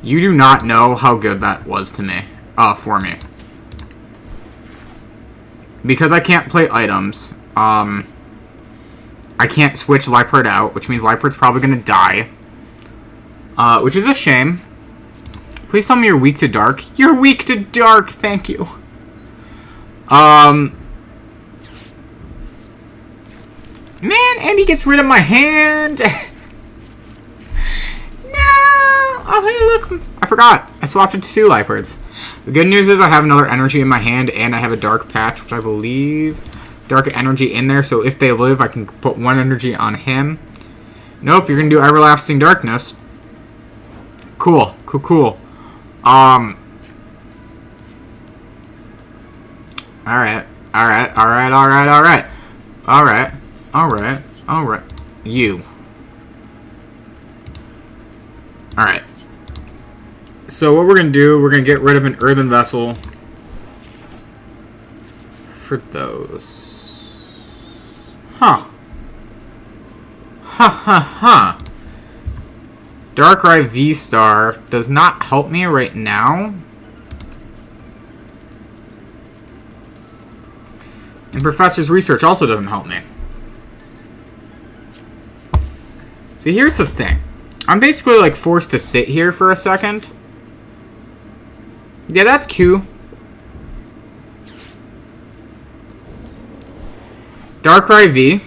You do not know how good that was to me, for me. Because I can't play items, I can't switch Liepard out, which means Liepard's probably going to die. Which is a shame. Please tell me you're weak to dark. You're weak to dark, thank you. Man, and he gets rid of my hand. No! Oh, hey, look. I forgot. I swapped it to 2 Liepards. The good news is I have another energy in my hand, and I have a dark patch, which I believe... Dark energy in there, so if they live, I can put 1 energy on him. Nope, you're gonna do Everlasting Darkness. Cool, cool, cool. Alright, alright, alright, alright, alright. Alright, alright, alright. You. Alright. So what we're gonna do, we're gonna get rid of an Earthen Vessel. For those. Huh. Ha ha ha. Darkrai V-Star does not help me right now. And Professor's Research also doesn't help me. So here's the thing. I'm basically like forced to sit here for a second. Yeah, that's Q. Darkrai V.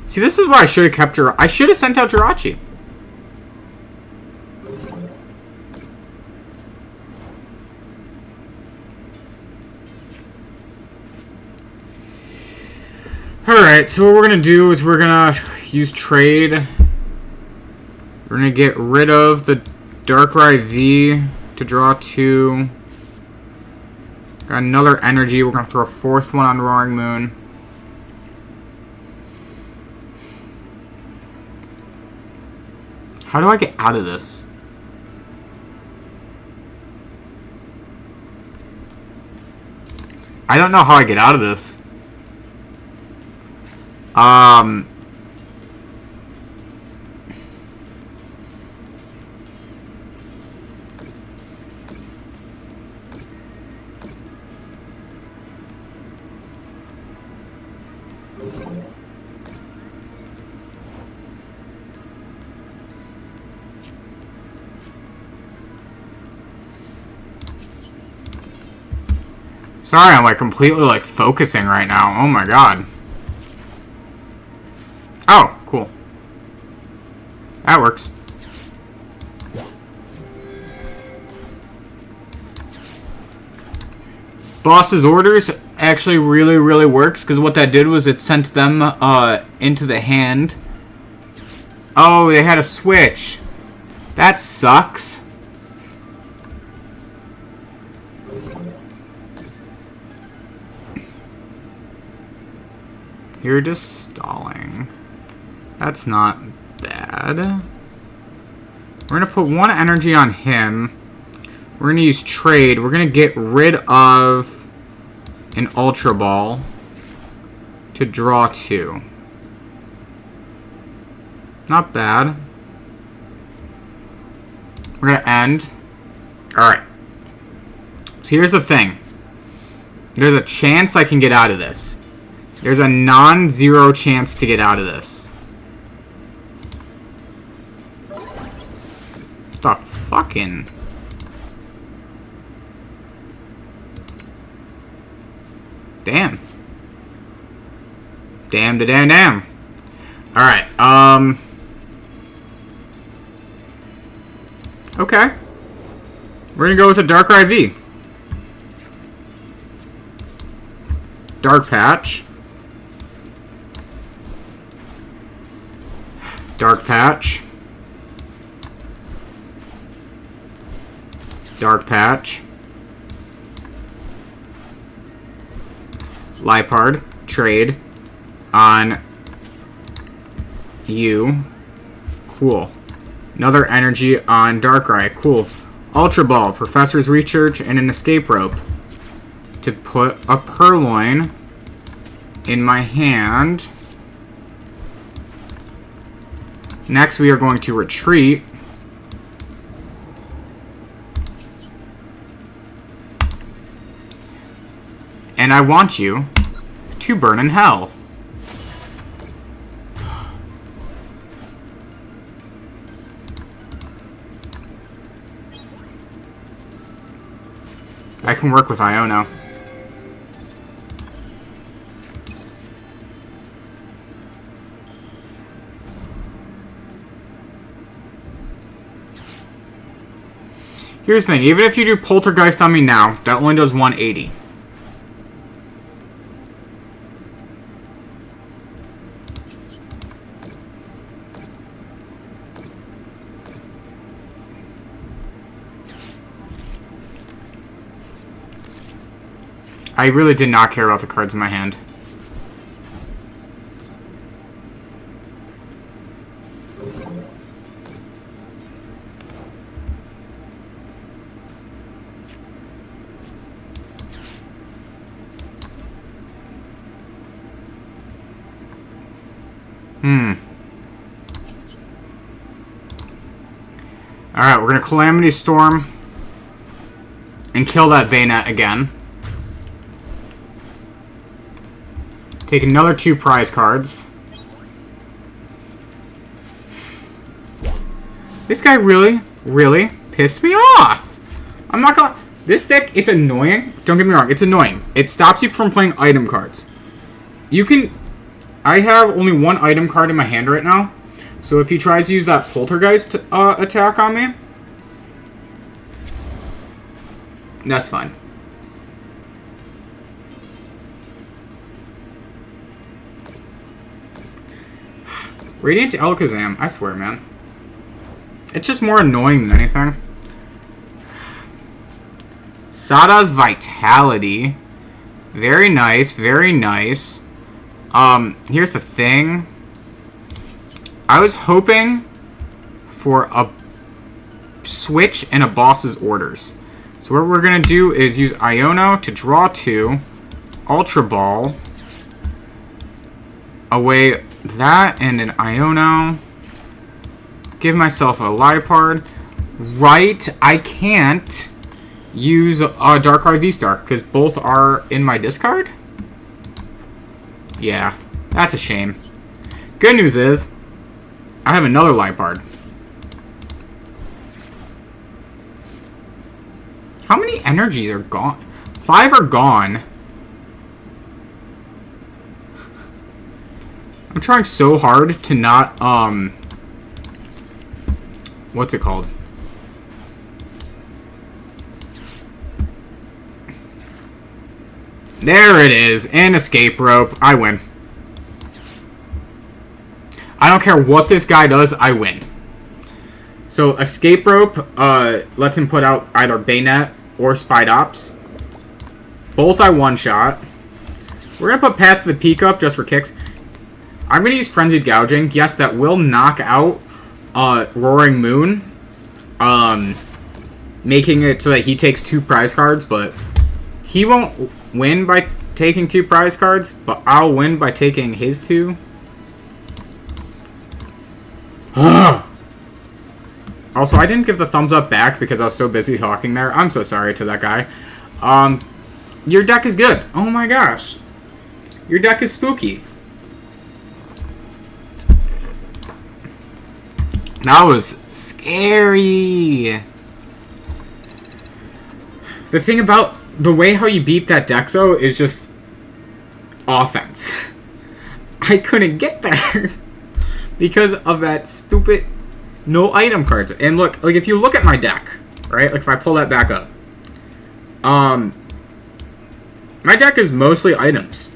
See, this is why I should have kept I should have sent out Jirachi. Alright, so what we're going to do is we're going to use trade. We're going to get rid of the Darkrai V to draw 2. Got another energy. We're going to throw a 4th one on Roaring Moon. How do I get out of this? I don't know how I get out of this. Sorry, I'm like completely like focusing right now. Oh my god. Oh, cool. That works. Boss's orders actually really works, because what that did was it sent them into the hand. Oh, they had a switch. That sucks. You're just stalling. That's not bad. We're going to put 1 energy on him. We're going to use trade. We're going to get rid of an Ultra Ball to draw 2. Not bad. We're going to end. Alright. So here's the thing. There's a chance I can get out of this. There's a non-zero chance to get out of this. The fucking... Damn. Damn. Alright, okay. We're gonna go with a Darkrai V. Dark Patch. Dark Patch. Dark Patch. Lipard. Trade. On you. Cool. Another energy on Darkrai. Cool. Ultra Ball. Professor's Research and an Escape Rope. To put a Purloin in my hand. Next, we are going to retreat. And I want you to burn in hell. I can work with Iono. Here's the thing, even if you do Poltergeist on me now, that only does 180. I really did not care about the cards in my hand. Alright, we're gonna Calamity Storm and kill that Baynet again. Take another 2 prize cards. This guy really, really pissed me off. I'm not gonna... This deck, it's annoying. Don't get me wrong, it's annoying. It stops you from playing item cards. You can... I have only 1 item card in my hand right now. So if he tries to use that Poltergeist attack on me, that's fine. Radiant Alakazam, I swear, man. It's just more annoying than anything. Sada's Vitality. Very nice, very nice. Here's the thing. I was hoping for a switch and a boss's orders. So what we're going to do is use Iono to draw 2. Ultra Ball. Away that and an Iono. Give myself a Liepard. Right, I can't use a Darkrai V-Star because both are in my discard. Yeah, that's a shame. Good news is, I have another Liepard. How many energies are gone? 5 are gone. I'm trying so hard to not, what's it called? There it is. An escape rope. I win. I don't care what this guy does, I win. So, escape rope lets him put out either Bayonet or Spidops. Both I one-shot. We're going to put Path to the Peak up just for kicks. I'm going to use Frenzied Gouging. Yes, that will knock out Roaring Moon. Making it so that he takes 2 prize cards, but he won't win by taking 2 prize cards, but I'll win by taking his 2. Also, I didn't give the thumbs up back because I was so busy talking there. I'm so sorry to that guy. Your deck is good. Oh my gosh. Your deck is spooky. That was scary. The thing about the way how you beat that deck, though, is just offense. I couldn't get there because of that stupid no item cards. And look, like if you look at my deck, right? Like if I pull that back up, my deck is mostly items.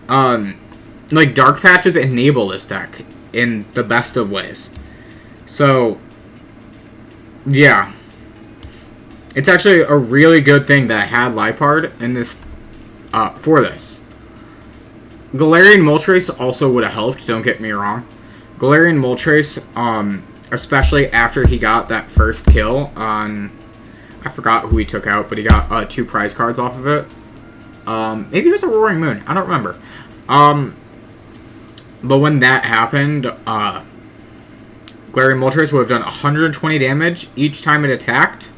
Like Dark Patches enable this deck in the best of ways. So, yeah. It's actually a really good thing that I had Liepard in this, for this. Galarian Moltres also would have helped, don't get me wrong. Galarian Moltres, especially after he got that first kill on, I forgot who he took out, but he got 2 prize cards off of it. Maybe it was a Roaring Moon, I don't remember. But when that happened, Galarian Moltres would have done 120 damage each time it attacked.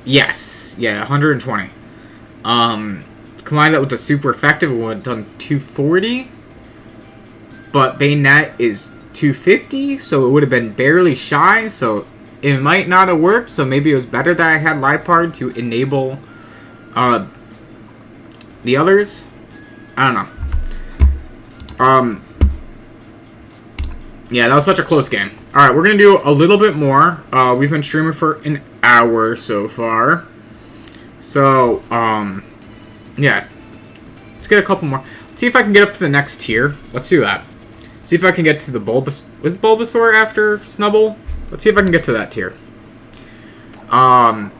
Yes. Yeah, 120. Combine that with the super effective, it would have done 240. But Bayonet is 250, so it would have been barely shy, so it might not have worked, so maybe it was better that I had Liepard to enable, the others. I don't know. Yeah, that was such a close game. Alright, we're going to do a little bit more. We've been streaming for an hour so far. So, yeah. Let's get a couple more. Let's see if I can get up to the next tier. Let's do that. See if I can get to the Bulbasaur. Was Bulbasaur after Snubbull? Let's see if I can get to that tier. My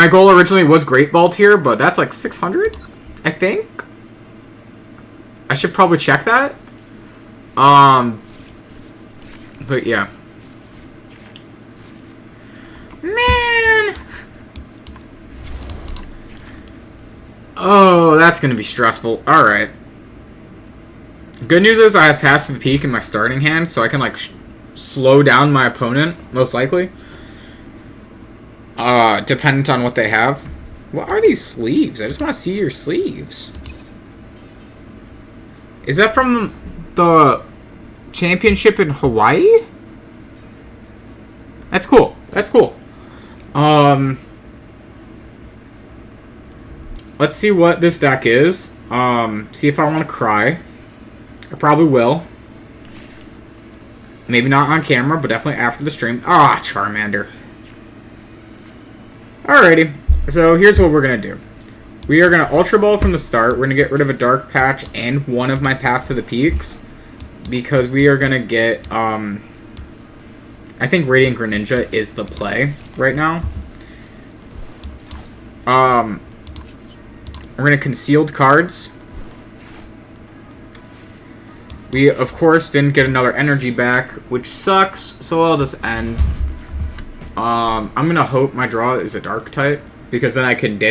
goal originally was Great Ball tier, but that's like 600, I think. I should probably check that. But yeah. Man! Oh, that's gonna be stressful. Alright. Good news is I have Path to the Peak in my starting hand, so I can, like, slow down my opponent, most likely. Dependent on what they have. What are these sleeves? I just want to see your sleeves. Is that from the championship in Hawaii? That's cool. That's cool. Let's see what this deck is. See if I want to cry. I probably will. Maybe not on camera, but definitely after the stream. Ah, Charmander. Alrighty. So here's what we're going to do. We are going to Ultra Ball from the start. We're going to get rid of a Dark Patch and one of my Path to the Peaks. Because we are going to get, I think Radiant Greninja is the play right now. We're going to Concealed cards. We, of course, didn't get another energy back, which sucks, so I'll just end. I'm going to hope my draw is a Dark type, because then I can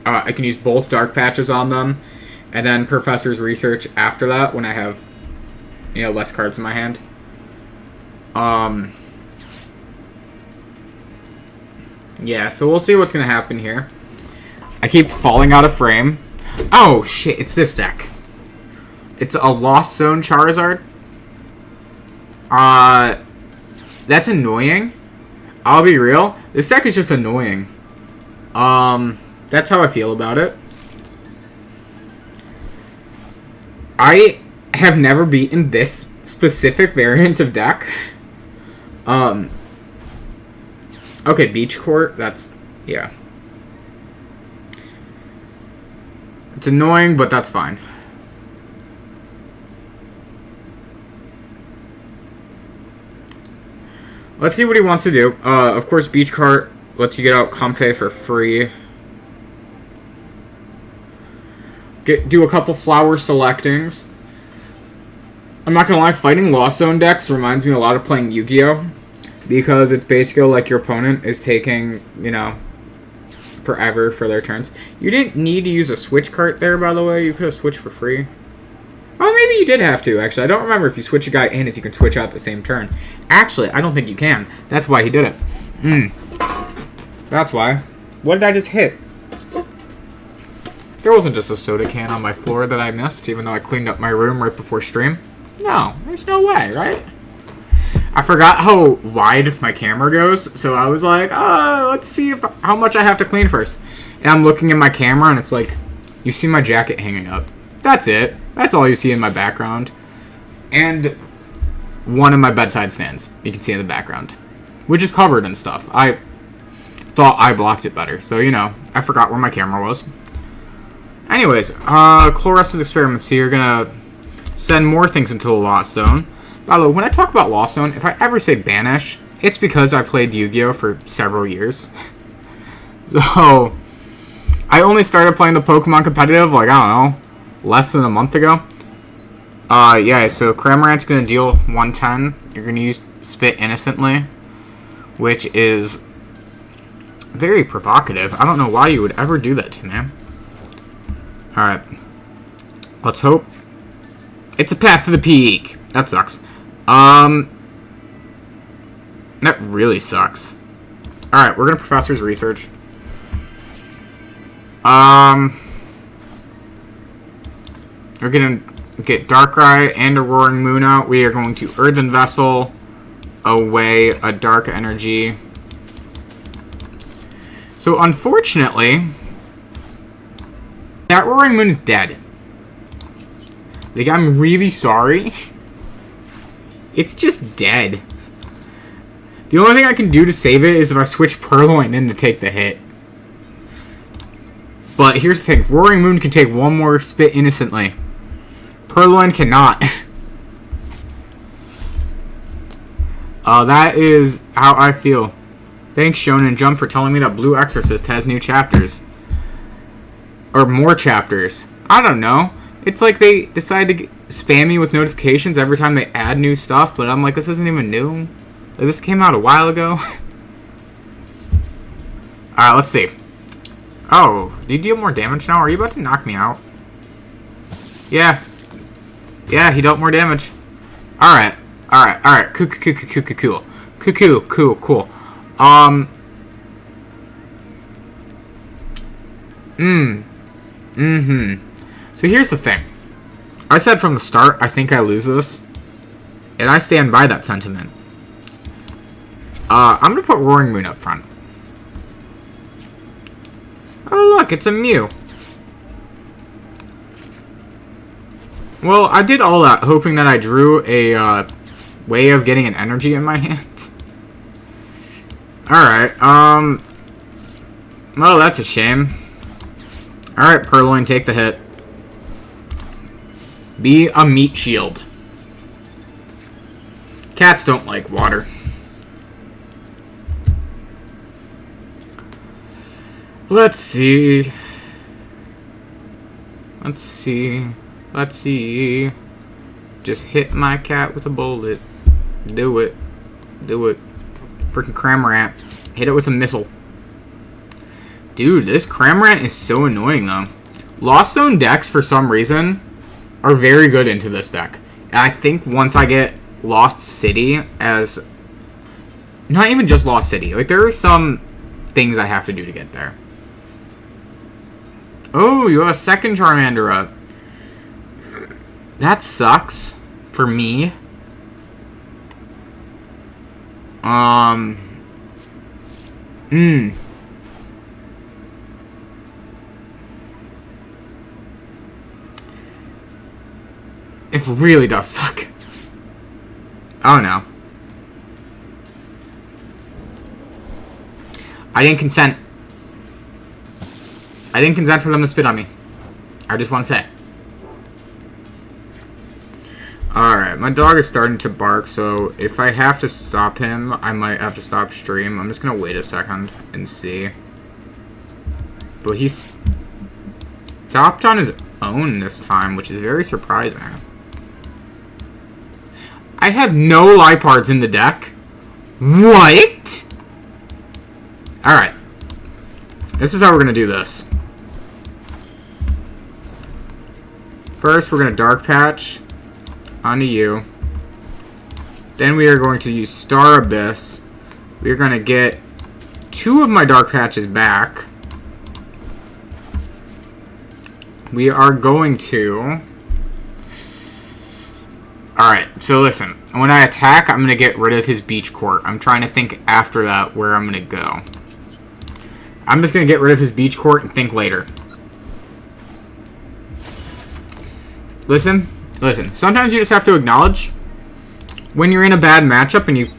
I can use both Dark Patches on them, and then Professor's Research after that when I have, you know, less cards in my hand. Yeah, so we'll see what's going to happen here. I keep falling out of frame. Oh, shit, it's this deck. It's a Lost Zone Charizard. That's annoying. I'll be real. This deck is just annoying. That's how I feel about it. I have never beaten this specific variant of deck. Okay, Beach Court. That's, yeah. It's annoying, but that's fine. Let's see what he wants to do. Of course, Beach Cart lets you get out Comfey for free. Do a couple flower selectings. I'm not gonna lie, fighting Lost Zone decks reminds me a lot of playing Yu-Gi-Oh! Because it's basically like your opponent is taking, you know, forever for their turns. You didn't need to use a switch cart there, by the way. You could have switched for free. Oh, maybe you did have to, actually. I don't remember if you switch a guy in if you can switch out the same turn. Actually, I don't think you can. That's why he did it. That's why. What did I just hit? There wasn't just a soda can on my floor that I missed, even though I cleaned up my room right before stream. No, there's no way, right? I forgot how wide my camera goes, so I was like, let's see how much I have to clean first. And I'm looking at my camera, and it's like, you see my jacket hanging up. That's it. That's all you see in my background. And one of my bedside stands, you can see in the background, which is covered in stuff. I thought I blocked it better, so, you know, I forgot where my camera was. Anyways, Chlores's experiments here are gonna send more things into the Lost Zone. By the way, when I talk about Lost Zone, if I ever say banish, it's because I played Yu-Gi-Oh! For several years. So, I only started playing the Pokemon competitive, like, I don't know, less than a month ago. Yeah, so Cramorant's gonna deal 110. You're gonna use Spit Innocently, which is very provocative. I don't know why you would ever do that to me. Alright. Let's hope. It's a Path to the Peak. That sucks. That really sucks. Alright, we're gonna Professor's Research. We're gonna get Darkrai and a Roaring Moon out. We are going to Earthen Vessel away a Dark Energy. So, unfortunately, that Roaring Moon is dead. Like, I'm really sorry. It's just dead. The only thing I can do to save it is if I switch Purloin in to take the hit. But here's the thing. Roaring Moon can take one more Spit Innocently. Purloin cannot. That is how I feel. Thanks, Shonen Jump, for telling me that Blue Exorcist has new chapters. Or more chapters. I don't know. It's like they decide to spam me with notifications every time they add new stuff, but I'm like, this isn't even new. Like, this came out a while ago. Alright, let's see. Oh, do you deal more damage now? Are you about to knock me out? Yeah. Yeah, he dealt more damage. Alright. Alright, alright. Cool. Cool. So here's the thing. I said from the start, I think I lose this. And I stand by that sentiment. I'm going to put Roaring Moon up front. Oh, look, it's a Mew. Well, I did all that, hoping that I drew a way of getting an energy in my hand. Alright, well, that's a shame. Alright, Purloin, take the hit. Be a meat shield. Cats don't like water. Let's see. Let's see. Let's see. Just hit my cat with a bullet. Do it. Do it. Freaking Cramorant. Hit it with a missile. Dude, this Cramorant is so annoying, though. Lost Zone decks, for some reason, are very good into this deck. And I think once I get Lost City as... Not even just Lost City. Like, there are some things I have to do to get there. Oh, you have a second Charmander up. That sucks. For me. It really does suck. Oh no. I didn't consent. I didn't consent for them to spit on me. I just want to say. Alright, my dog is starting to bark, so if I have to stop him, I might have to stop stream. I'm just going to wait a second and see. But he's stopped on his own this time, which is very surprising. I have no Lipards in the deck. What? Alright. This is how we're going to do this. First, we're going to Dark Patch onto you. Then we are going to use Star Abyss. We are going to get 2 of my Dark Patches back. We are going to... Alright, so listen. When I attack, I'm going to get rid of his Beach Court. I'm trying to think after that where I'm going to go. I'm just going to get rid of his Beach Court and think later. Listen. Sometimes you just have to acknowledge when you're in a bad matchup and you,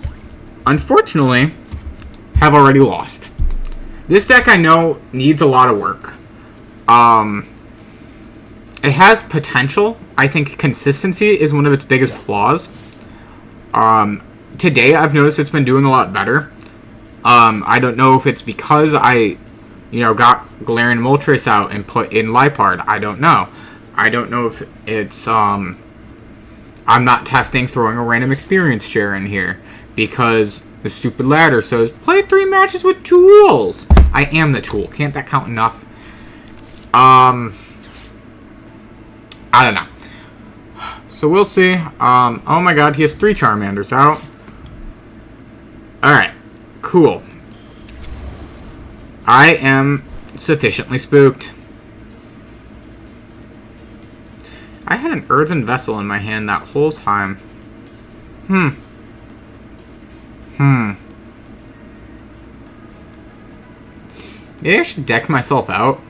unfortunately, have already lost. This deck, I know, needs a lot of work. It has potential. I think consistency is one of its biggest flaws. Today, I've noticed it's been doing a lot better. I don't know if it's because I, got Galarian Moltres out and put in Lipard. I don't know. I don't know if it's, I'm not testing throwing a random experience share in here because the stupid ladder says, play 3 matches with tools. I am the tool. Can't that count enough? I don't know. So we'll see. Oh my god, he has 3 Charmanders out. Alright, cool. I am sufficiently spooked. I had an earthen vessel in my hand that whole time. Maybe I should deck myself out.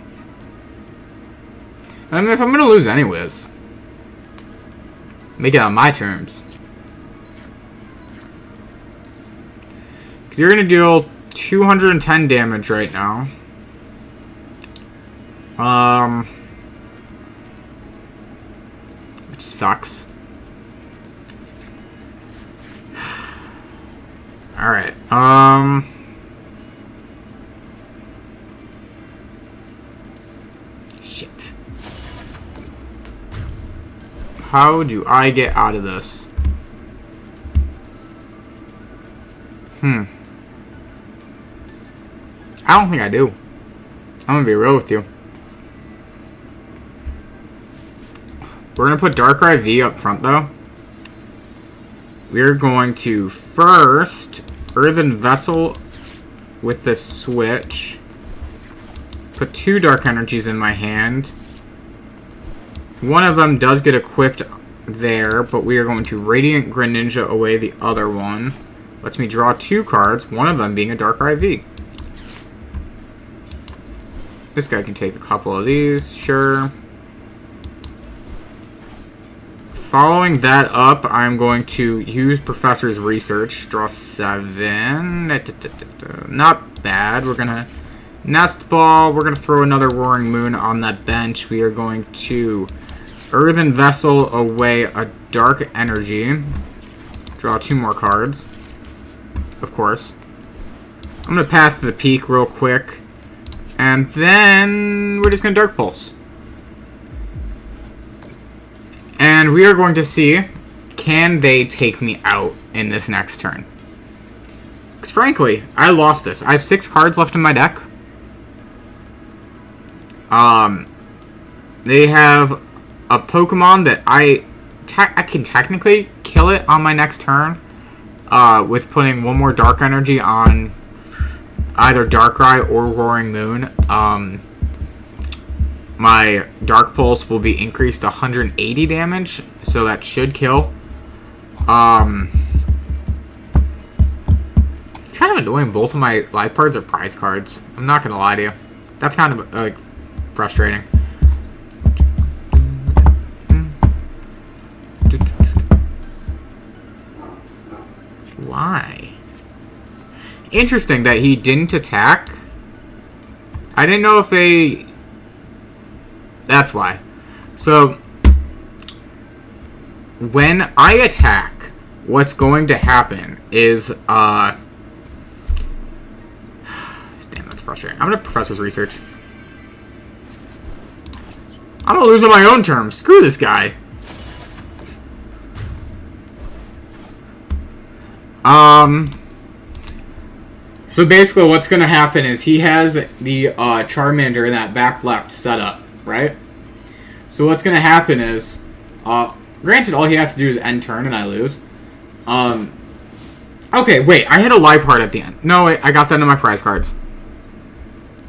I mean, if I'm gonna lose anyways, make it on my terms. Because you're gonna deal 210 damage right now. Which sucks. Alright, shit. How do I get out of this? I don't think I do. I'm gonna be real with you. We're gonna put Darkrai V up front though. We're going to first Earthen Vessel with the switch. put 2 dark energies in my hand. One of them does get equipped there, but we are going to Radiant Greninja away the other one. Lets me draw 2 cards, one of them being a Darkrai V. This guy can take a couple of these, sure. Following that up, I'm going to use Professor's Research. Draw 7. Not bad. We're going to Nest Ball. We're going to throw another Roaring Moon on that bench. We are going to Earthen Vessel away a Dark Energy. Draw 2 more cards. Of course. I'm going to pass the peak real quick. And then we're just going to Dark Pulse. And we are going to see, can they take me out in this next turn? Because frankly, I lost this. I have 6 cards left in my deck. They have a Pokemon that I can technically kill it on my next turn. With putting 1 more Dark Energy on either Darkrai or Roaring Moon. My Dark Pulse will be increased to 180 damage, so that should kill. It's kind of annoying. Both of my life cards are prize cards. I'm not going to lie to you. That's kind of, like, frustrating. Why? Interesting that he didn't attack. I didn't know if they... That's why. So, when I attack, what's going to happen is, damn, that's frustrating. I'm going to Professor's Research. I'm going to lose on my own terms. Screw this guy. So basically what's going to happen is he has the Charmander in that back left set up, right? So what's going to happen is, granted all he has to do is end turn and I lose. Okay, wait, I had a Liepard at the end. No, wait, I got that in my prize cards.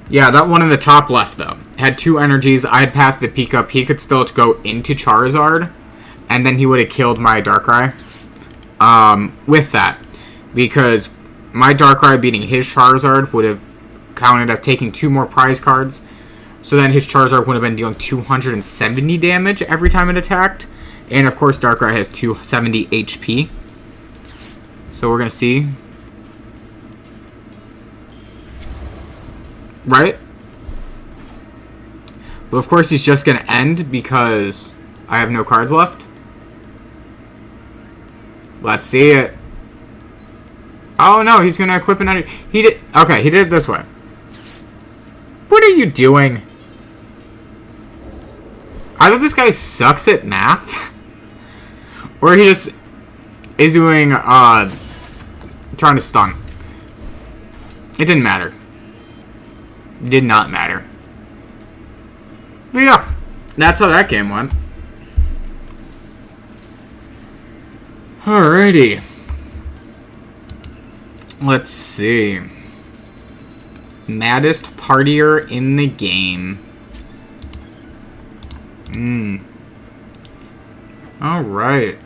Yeah, that one in the top left, though. Had 2 energies. I had passed the peak up. He could still go into Charizard, and then he would have killed my Darkrai. With that. Because my Darkrai beating his Charizard would have counted as taking 2 more prize cards. So then his Charizard would have been dealing 270 damage every time it attacked. And of course Darkrai has 270 HP. So we're going to see. Right? But of course he's just going to end because I have no cards left. Let's see it. Oh no, he's going to equip an energy. He did. Okay, he did it this way. What are you doing? Either this guy sucks at math, or he just is doing, trying to stun. It didn't matter. It did not matter. But yeah, that's how that game went. Alrighty. Let's see. Maddest partier in the game. Alright.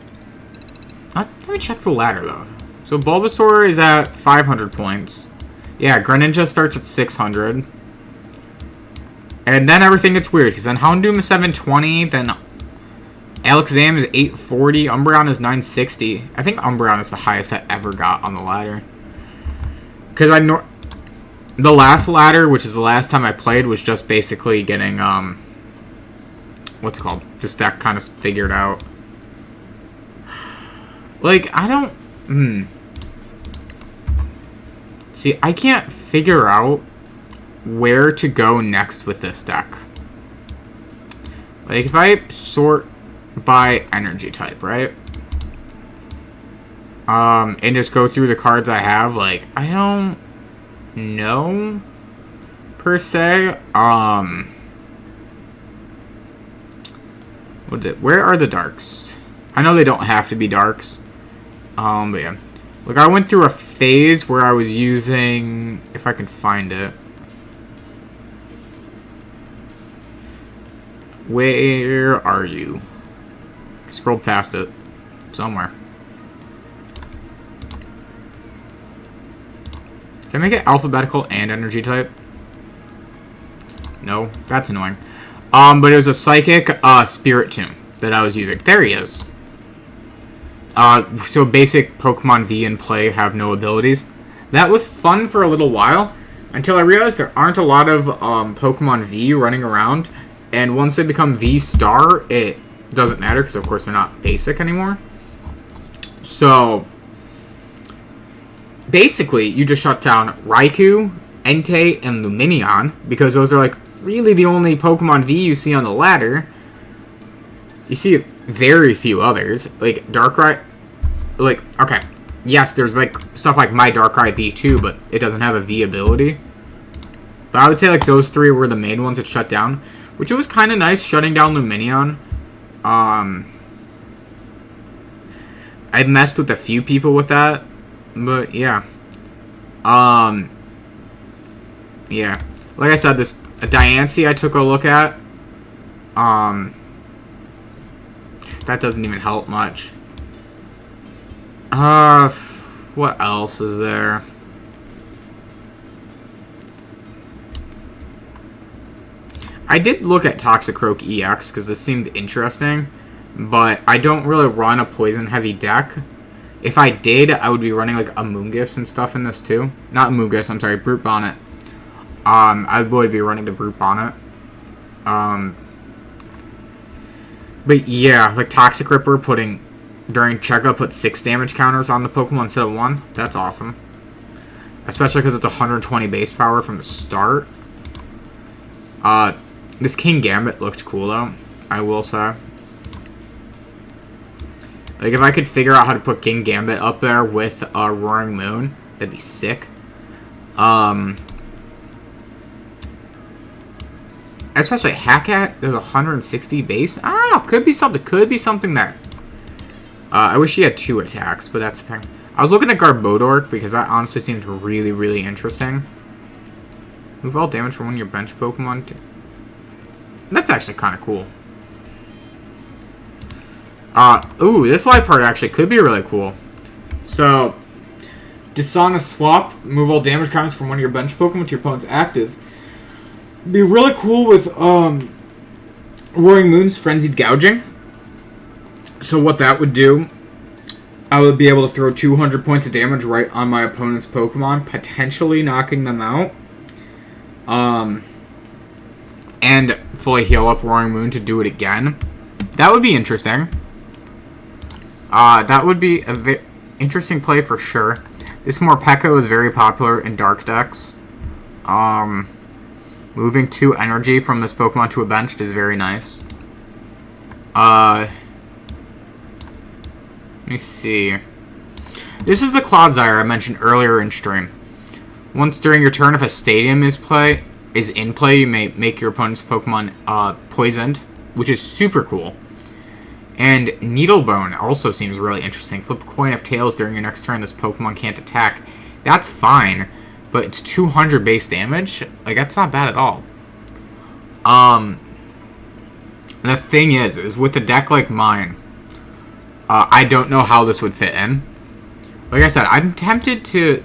Let me check the ladder, though. So Bulbasaur is at 500 points. Yeah, Greninja starts at 600. And then everything gets weird, because then Houndoom is 720, then Alakazam is 840, Umbreon is 960. I think Umbreon is the highest I ever got on the ladder. Because the last ladder, which is the last time I played, was just basically getting, what's it called? This deck kind of figured out. Like, I don't, See, I can't figure out where to go next with this deck. Like, if I sort by energy type, right? And just go through the cards I have, like, I don't know, per se. What is it? Where are the darks? I know they don't have to be darks. But yeah. Look, I went through a phase where I was using, if I can find it. Where are you? I scrolled past it. Somewhere. Can I make it alphabetical and energy type? No, that's annoying. But it was a psychic spirit tomb that I was using. There he is. So basic Pokemon V in play have no abilities. That was fun for a little while, until I realized there aren't a lot of Pokemon V running around, and once they become V Star, it doesn't matter, because of course they're not basic anymore. So, basically, you just shut down Raikou, Entei, and Lumineon, because those are like really the only Pokemon V you see on the ladder. You see very few others, like Darkrai, like, okay, yes, there's like stuff like my Darkrai V2, but it doesn't have a V ability. But I would say like those three were the main ones that shut down, which it was kind of nice shutting down Lumineon. I messed with a few people with that, but yeah. Yeah. Like I said, this Diancie I took a look at. That doesn't even help much. What else is there? I did look at Toxicroak EX because this seemed interesting, but I don't really run a poison-heavy deck. If I did, I would be running like Amoonguss and stuff in this too. Not Amoonguss, I'm sorry, Brute Bonnet. I would be running the Brute Bonnet. But yeah, like Toxic Ripper putting, during checkup, put 6 damage counters on the Pokemon instead of 1. That's awesome. Especially because it's 120 base power from the start. This King Gambit looked cool though, I will say. Like if I could figure out how to put King Gambit up there with Roaring Moon, that'd be sick. Especially Hackat, there's 160 base. I don't know, could be something there. I wish he had 2 attacks, but that's the thing. I was looking at Garbodor because that honestly seemed really, really interesting. Move all damage from one of your bench Pokemon. That's actually kind of cool. Ooh, this life part actually could be really cool. So, Dishonest Swap, move all damage counters from one of your bench Pokemon to your opponent's active. Be really cool with Roaring Moon's Frenzied Gouging. So what that would do, I would be able to throw 200 points of damage right on my opponent's Pokemon, potentially knocking them out. And fully heal up Roaring Moon to do it again. That would be interesting. That would be a interesting play for sure. This Morpeko is very popular in dark decks. Moving 2 energy from this Pokemon to a bench is very nice. Let me see. This is the Clodsire I mentioned earlier in stream. Once during your turn, if a stadium is in play, you may make your opponent's Pokemon poisoned, which is super cool. And Needlebone also seems really interesting. Flip a coin of tails during your next turn. This Pokemon can't attack. That's fine, but it's 200 base damage. Like, that's not bad at all. The thing is with a deck like mine, I don't know how this would fit in. Like I said, I'm tempted to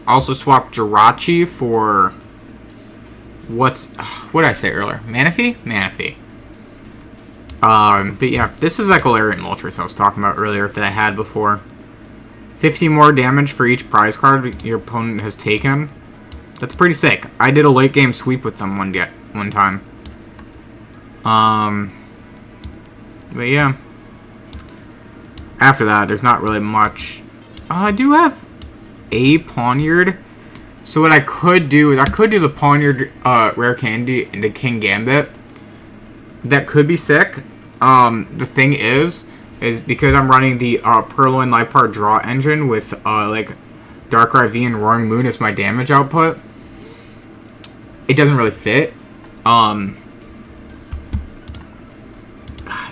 also swap Jirachi for what did I say earlier? Manaphy? Manaphy. But yeah, this is that Galarian Moltres I was talking about earlier that I had before. 50 more damage for each prize card your opponent has taken. That's pretty sick. I did a late game sweep with them one time. But yeah. After that, there's not really much. I do have a Pawniard. So what I could do is I could do the Pawniard Rare Candy into King Gambit. That could be sick. The thing is because I'm running the Purloin Liepard draw engine with like Darkrai V and Roaring Moon as my damage output, it doesn't really fit.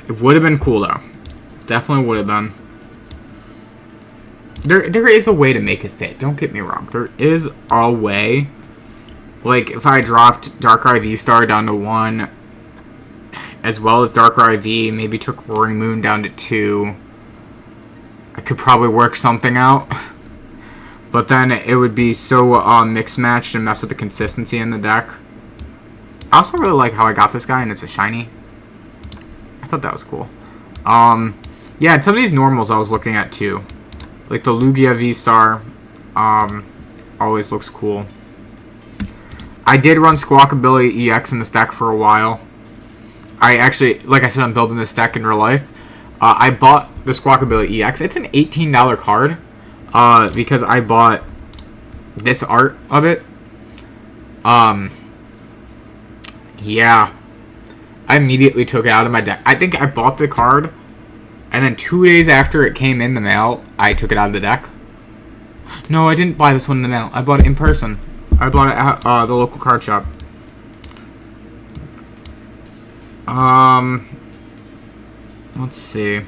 It would have been cool though. Definitely would have been. There is a way to make it fit. Don't get me wrong. There is a way. Like if I dropped Darkrai V-Star down to 1, as well as Darker IV. Maybe took Roaring Moon down to 2. I could probably work something out. But then it would be so mixed matched and mess with the consistency in the deck. I also really like how I got this guy and it's a shiny. I thought that was cool. Yeah, and some of these normals I was looking at too. Like the Lugia V-Star. Always looks cool. I did run Squawkabilly EX in this deck for a while. I actually, like I said, I'm building this deck in real life. I bought the Squawkabilly EX. It's an $18 card. Because I bought this art of it. Yeah. I immediately took it out of my deck. I think I bought the card, and then 2 days after it came in the mail, I took it out of the deck. No, I didn't buy this one in the mail. I bought it in person. I bought it at the local card shop. Let's see.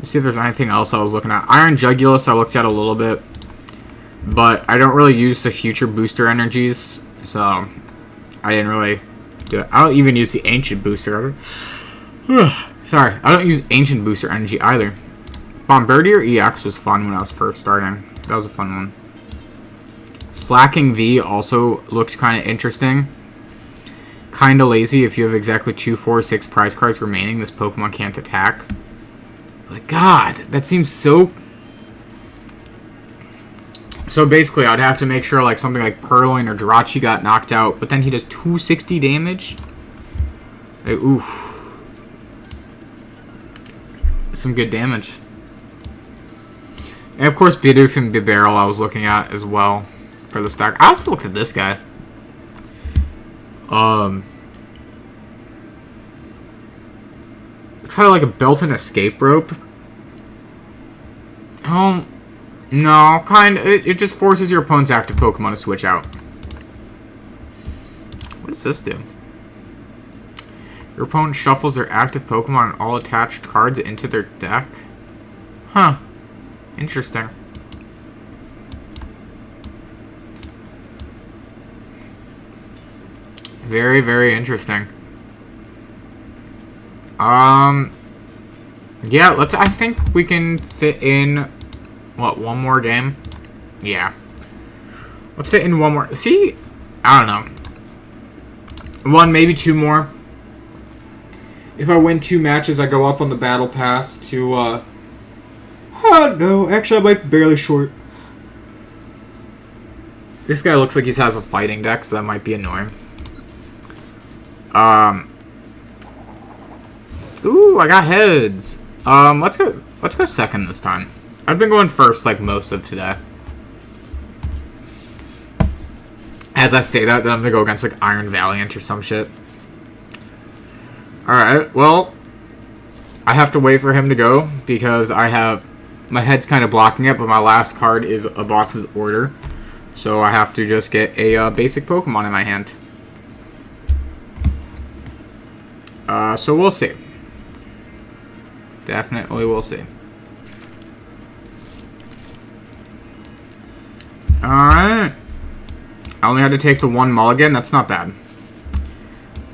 See if there's anything else I was looking at. Iron Jugulus I looked at a little bit, but I don't really use the future booster energies, so I didn't really do it. I don't even use the ancient booster. Sorry, I don't use ancient booster energy either. Bombardier EX was fun when I was first starting. That was a fun one. Slacking V also looked kind of interesting. Kind of lazy. If you have exactly 2, 4, 6 prize cards remaining, this Pokemon can't attack. Like, God, that seems so... So basically, I'd have to make sure like something like Purloin or Jirachi got knocked out, but then he does 260 damage? Like, oof. Some good damage. And of course, Bidoof and Bibarel I was looking at as well for this deck. I also looked at this guy. It's kind of like a built-in escape rope. Oh, no, kind of. It just forces your opponent's active Pokemon to switch out. What does this do? Your opponent shuffles their active Pokemon and all attached cards into their deck? Huh. Interesting. Very, very interesting. Yeah, I think we can fit in, what, one more game? Yeah. Let's fit in one more. See? I don't know. One, maybe 2 more. If I win 2 matches, I go up on the battle pass to, oh, no. Actually, I might be barely short. This guy looks like he has a fighting deck, so that might be annoying. Ooh, I got heads. Let's go second this time. I've been going first like most of today. As I say that, then I'm gonna go against like Iron Valiant or some shit. Alright, well, I have to wait for him to go because my head's kind of blocking it, but my last card is a boss's order. So I have to just get a basic Pokemon in my hand. So we'll see. Definitely we'll see. Alright. I only had to take the 1 mulligan. That's not bad.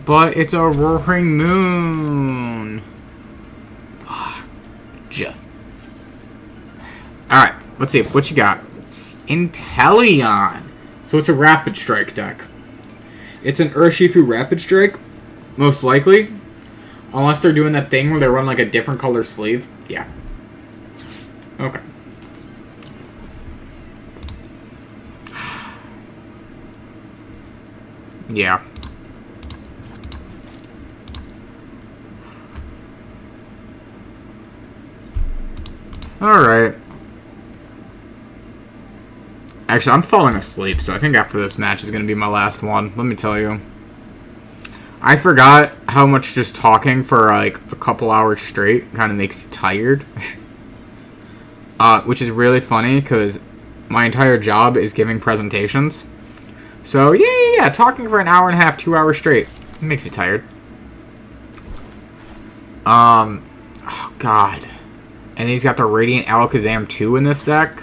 But it's a Roaring Moon. Fuck. Alright. Let's see. What you got? Inteleon. So it's a Rapid Strike deck. It's an Urshifu Rapid Strike. Most likely. Unless they're doing that thing where they run like a different color sleeve. Yeah. Okay. Yeah. Alright. Actually, I'm falling asleep, so I think after this match is going to be my last one. Let me tell you. I forgot how much just talking for like a couple hours straight kind of makes you tired. Which is really funny because my entire job is giving presentations. So yeah, talking for an hour and a half, 2 hours straight makes me tired. Oh god. And he's got the Radiant Alakazam 2 in this deck.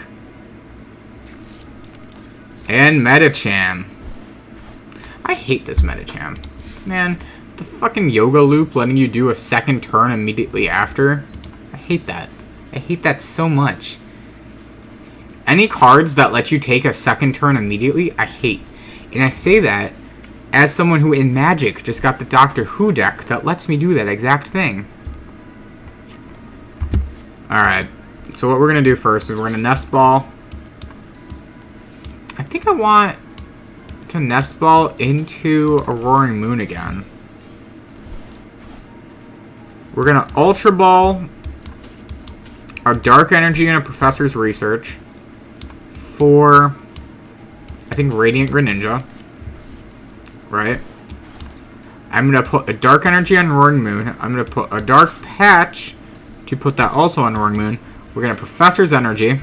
And Metachan. I hate this Metachan. Man, the fucking yoga loop letting you do a second turn immediately after. I hate that. I hate that so much. Any cards that let you take a second turn immediately, I hate. And I say that as someone who in Magic just got the Doctor Who deck that lets me do that exact thing. Alright, so what we're going to do first is we're going to Nest Ball. I think I want to Nest Ball into a Roaring Moon again. We're going to Ultra Ball our Dark Energy and a Professor's Research for, I think, Radiant Greninja. Right? I'm going to put a Dark Energy on Roaring Moon. I'm going to put a Dark Patch to put that also on Roaring Moon. We're going to Professor's Energy.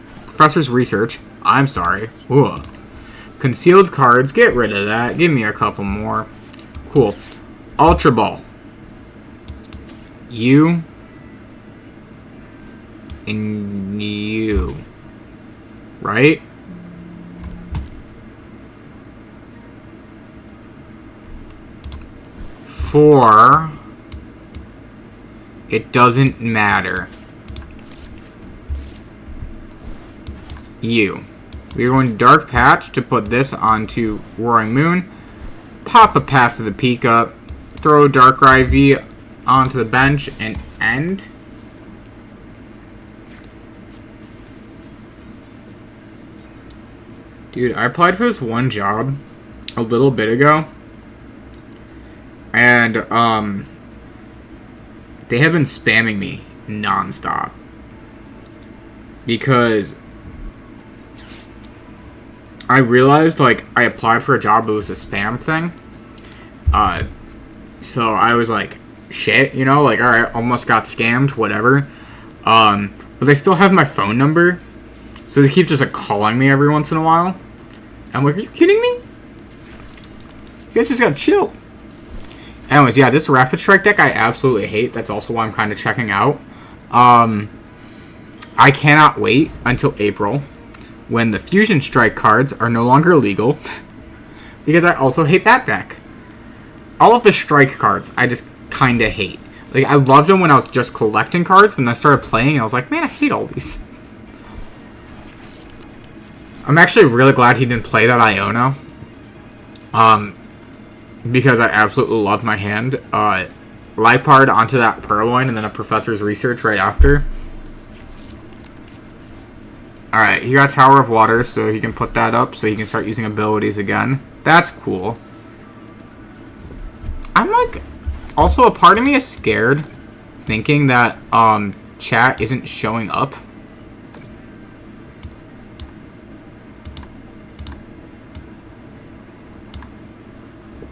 Professor's Research. I'm sorry. Ooh. Concealed cards. Get rid of that. Give me a couple more. Cool. Ultra Ball. You. And you. Right? For... It doesn't matter. You. We're going to Dark Patch to put this onto Roaring Moon. Pop a Path of the Peak up. Throw Darkrai V onto the bench and end. Dude, I applied for this one job a little bit ago. And, they have been spamming me nonstop. Because I realized, like, I applied for a job, it was a spam thing. So I was like, shit, you know, like, alright, almost got scammed, whatever. But they still have my phone number. So they keep just, like, calling me every once in a while. I'm like, are you kidding me? You guys just gotta chill. Anyways, yeah, this Rapid Strike deck I absolutely hate. That's also why I'm kind of checking out. I cannot wait until April when the Fusion Strike cards are no longer legal. Because I also hate that deck. All of the Strike cards I just kind of hate. Like, I loved them when I was just collecting cards. When I started playing, I was like, man, I hate all these. I'm actually really glad he didn't play that Iono. Because I absolutely love my hand. Lipard onto that Purloin and then a Professor's Research right after. Alright, he got Tower of Water, so he can put that up so he can start using abilities again. That's cool. I'm like... Also, a part of me is scared, thinking that chat isn't showing up.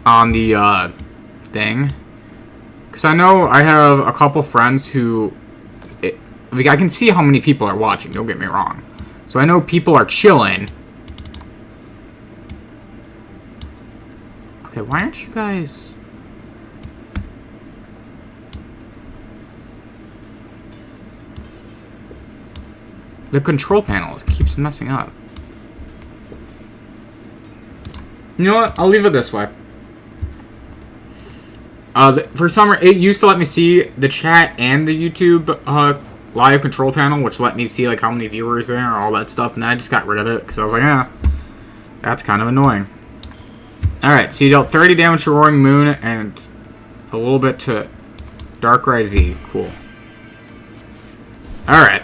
On the thing, because I know I have a couple friends who, like, I can see how many people are watching. Don't get me wrong, so I know people are chilling. Okay, why aren't you guys? The control panel keeps messing up. You know what? I'll leave it this way. For summer, it used to let me see the chat and the YouTube live control panel, which let me see like how many viewers there are, all that stuff, and then I just got rid of it because I was like, that's kind of annoying. Alright, so you dealt 30 damage to Roaring Moon and a little bit to Darkrai V. Cool. Alright,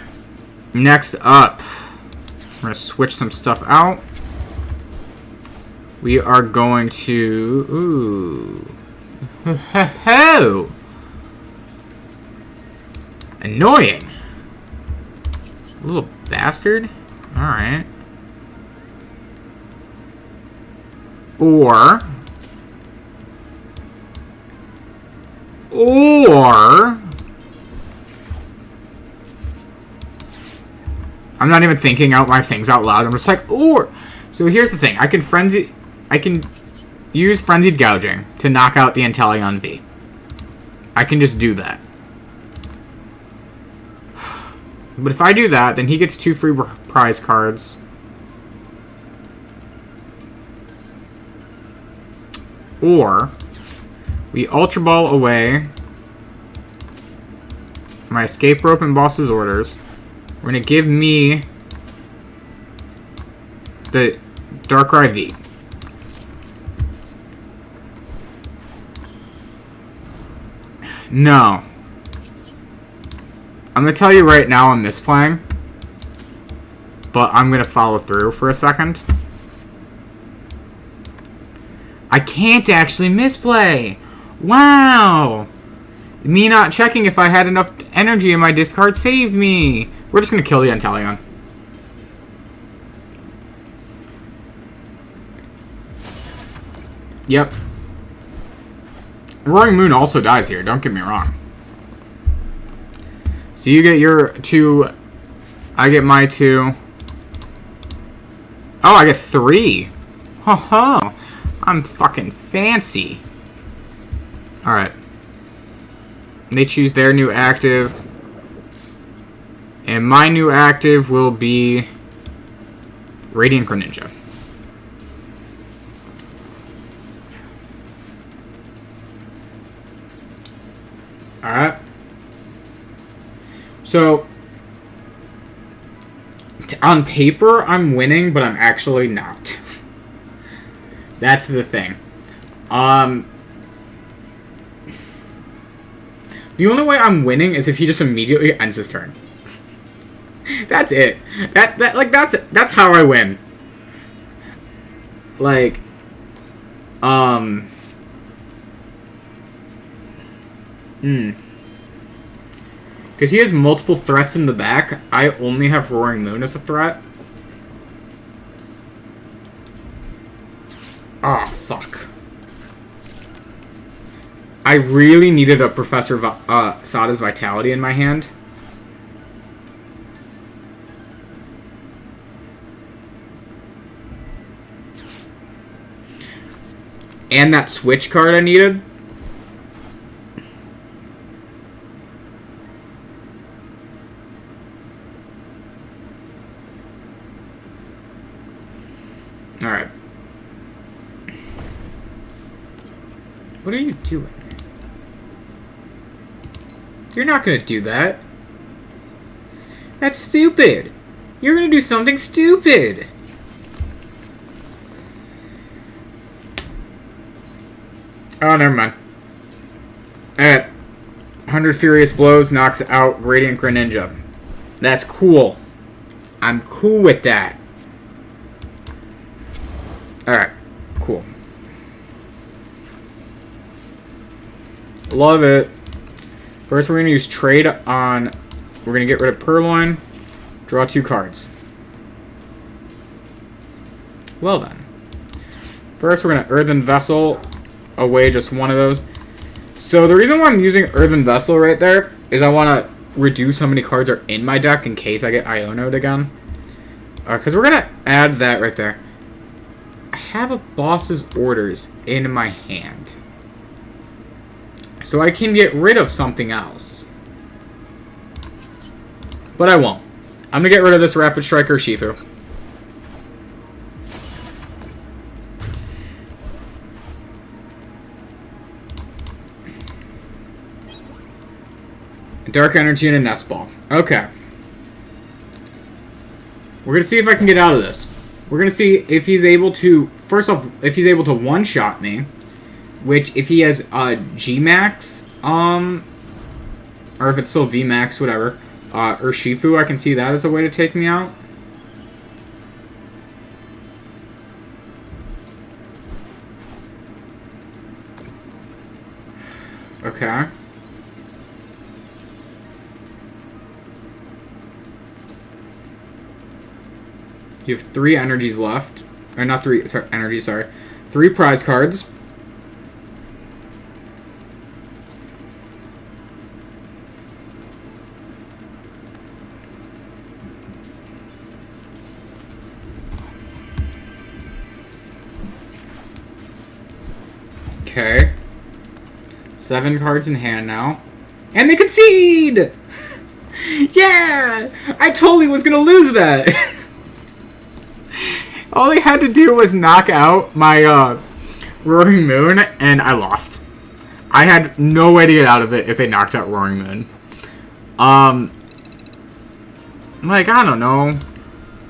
next up, we're going to switch some stuff out. We are going to... Ooh... Ho-ho-ho! Annoying! Little bastard. Alright. Or... I'm not even thinking out my things out loud. I'm just like, or... So here's the thing. I can use Frenzied Gouging to knock out the Inteleon V. I can just do that. But if I do that, then he gets 2 free prize cards. Or We Ultra Ball away my escape rope and boss's orders. We're gonna give me the Darkrai V. No. I'm gonna tell you right now I'm misplaying, but I'm gonna follow through for a second. I can't actually misplay. Wow. Me not checking if I had enough energy in my discard saved me. We're just gonna kill the Inteleon. Yep. Roaring Moon also dies here, don't get me wrong. So you get your 2, I get my 2. Oh, I get 3. Ho ho. I'm fucking fancy. Alright. They choose their new active. And my new active will be Radiant Greninja. Alright. So, on paper, I'm winning, but I'm actually not. That's the thing. The only way I'm winning is if he just immediately ends his turn. That's it. That's how I win. Like, because he has multiple threats in the back. I only have Roaring Moon as a threat. Oh, fuck. I really needed a Professor Sada's Vitality in my hand. And that switch card I needed. Alright. What are you doing? You're not gonna do that. That's stupid. You're gonna do something stupid. Oh, never mind. Alright. 100 Furious Blows knocks out Radiant Greninja. That's cool. I'm cool with that. Alright. Cool. Love it. First, we're going to use Trade on... We're going to get rid of Purloin. Draw 2 cards. Well then. First, we're going to Earthen Vessel away just one of those. So, the reason why I'm using Earthen Vessel right there is I want to reduce how many cards are in my deck in case I get Iono'd again. Because we're going to add that right there. I have a Boss's Orders in my hand. So I can get rid of something else. But I won't. I'm going to get rid of this Rapid Striker Shifu. Dark Energy and a Nest Ball. Okay. We're going to see if I can get out of this. We're going to see if he's able to... First off, if he's able to one-shot me. Which, if he has G-Max, or if it's still V-Max, whatever, or Shifu, I can see that as a way to take me out. Okay. You have 3 energies left. Or not 3, sorry, energies, sorry. 3 prize cards. Okay. 7 cards in hand now. And they concede! Yeah! I totally was gonna lose that! All they had to do was knock out my Roaring Moon, and I lost. I had no way to get out of it if they knocked out Roaring Moon. Like, I don't know.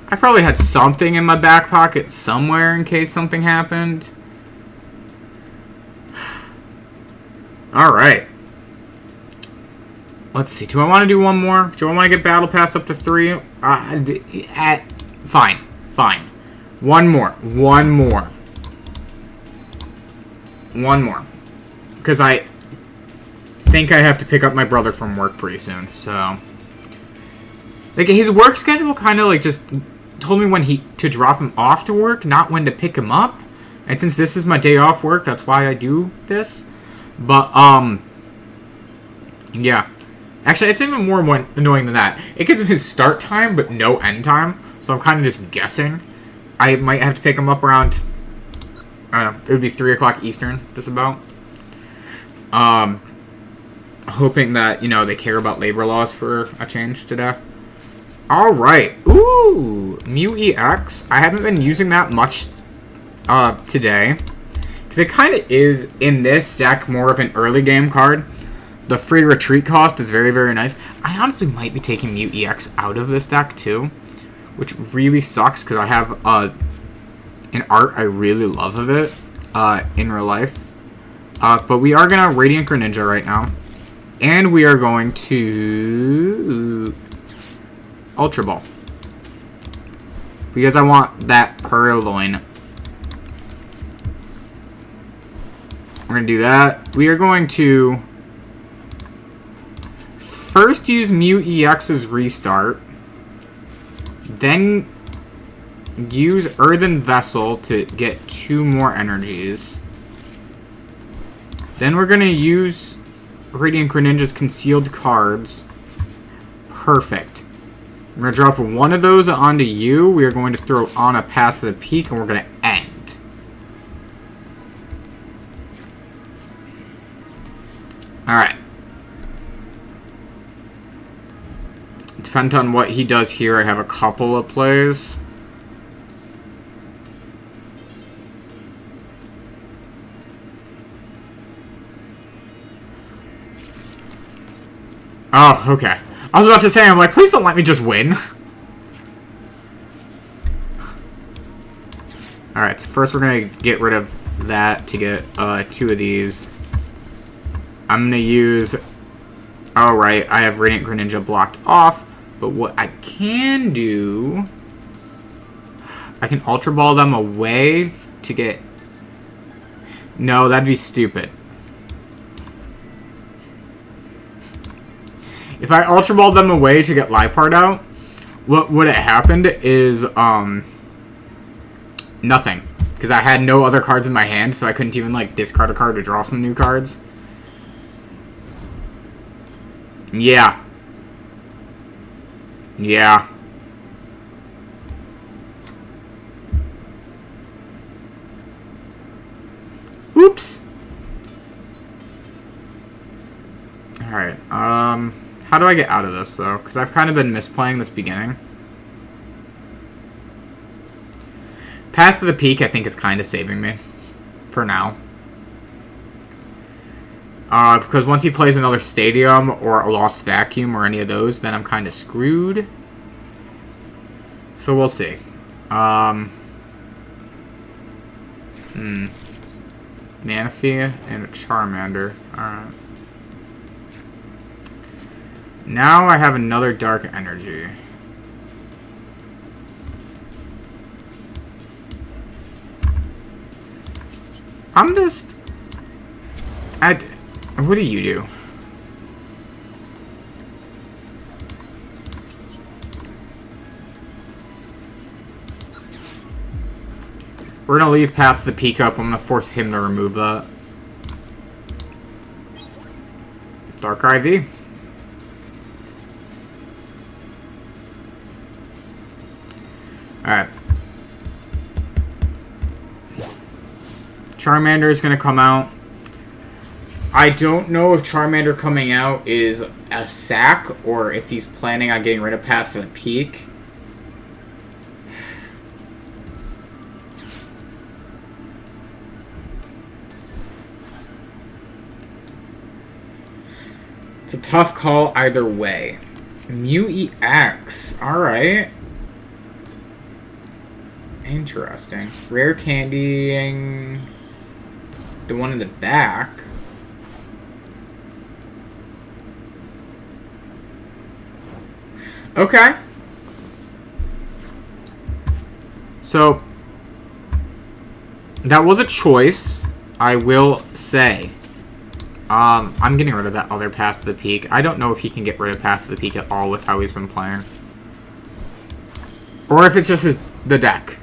I probably had something in my back pocket somewhere in case something happened. Alright. Let's see. Do I want to do one more? Do I want to get Battle Pass up to 3? Fine. Fine. One more. Because I think I have to pick up my brother from work pretty soon, so... Like, his work schedule kind of, like, just told me when to drop him off to work, not when to pick him up. And since this is my day off work, that's why I do this. But, yeah. Actually, it's even more annoying than that. It gives him his start time, but no end time. So I'm kind of just guessing. I might have to pick him up around... I don't know. It would be 3 o'clock Eastern, just about. Hoping that, you know, they care about labor laws for a change today. Alright. Ooh! Mew EX. I haven't been using that much today. Because it kind of is, in this deck, more of an early game card. The free retreat cost is very, very nice. I honestly might be taking Mew EX out of this deck, too. Which really sucks, because I have an art I really love of it in real life. But we are going to Radiant Greninja right now. And we are going to... Ultra Ball. Because I want that Purloin. We're going to do that. We are going to first use Mew EX's Restart. Then use Earthen Vessel to get 2 more energies. Then we're going to use Radiant Greninja's Concealed Cards. Perfect. We're going to drop one of those onto you. We are going to throw on a Path to the Peak, and we're going to end. Alright. Depending on what he does here, I have a couple of plays. Oh, okay. I was about to say, I'm like, please don't let me just win. Alright, so first we're going to get rid of that to get 2 of these. I'm going to use... Oh, right, I have Radiant Greninja blocked off. But what I can do... I can Ultra Ball them away to get... No, that'd be stupid. If I Ultra Balled them away to get Liepard out, what would have happened is, nothing. Because I had no other cards in my hand, so I couldn't even, like, discard a card to draw some new cards. Yeah. Yeah. Oops. Alright, how do I get out of this, though? Because I've kind of been misplaying this beginning. Path to the Peak, I think, is kind of saving me. For now. Because once he plays another Stadium or a Lost Vacuum or any of those, then I'm kind of screwed. So we'll see. Manaphy and a Charmander. Alright. Now I have another Dark Energy. I'm just... What do you do? We're gonna leave Path to the Peak up. I'm gonna force him to remove that. Dark IV. Alright. Charmander is going to come out. I don't know if Charmander coming out is a sack or if he's planning on getting rid of Path to the Peak. It's a tough call either way. Mew EX. Alright. Interesting. Rare candying the one in the back. Okay. So, that was a choice, I will say. I'm getting rid of that other Path to the Peak. I don't know if he can get rid of Path to the Peak at all with how he's been playing. Or if it's just the deck.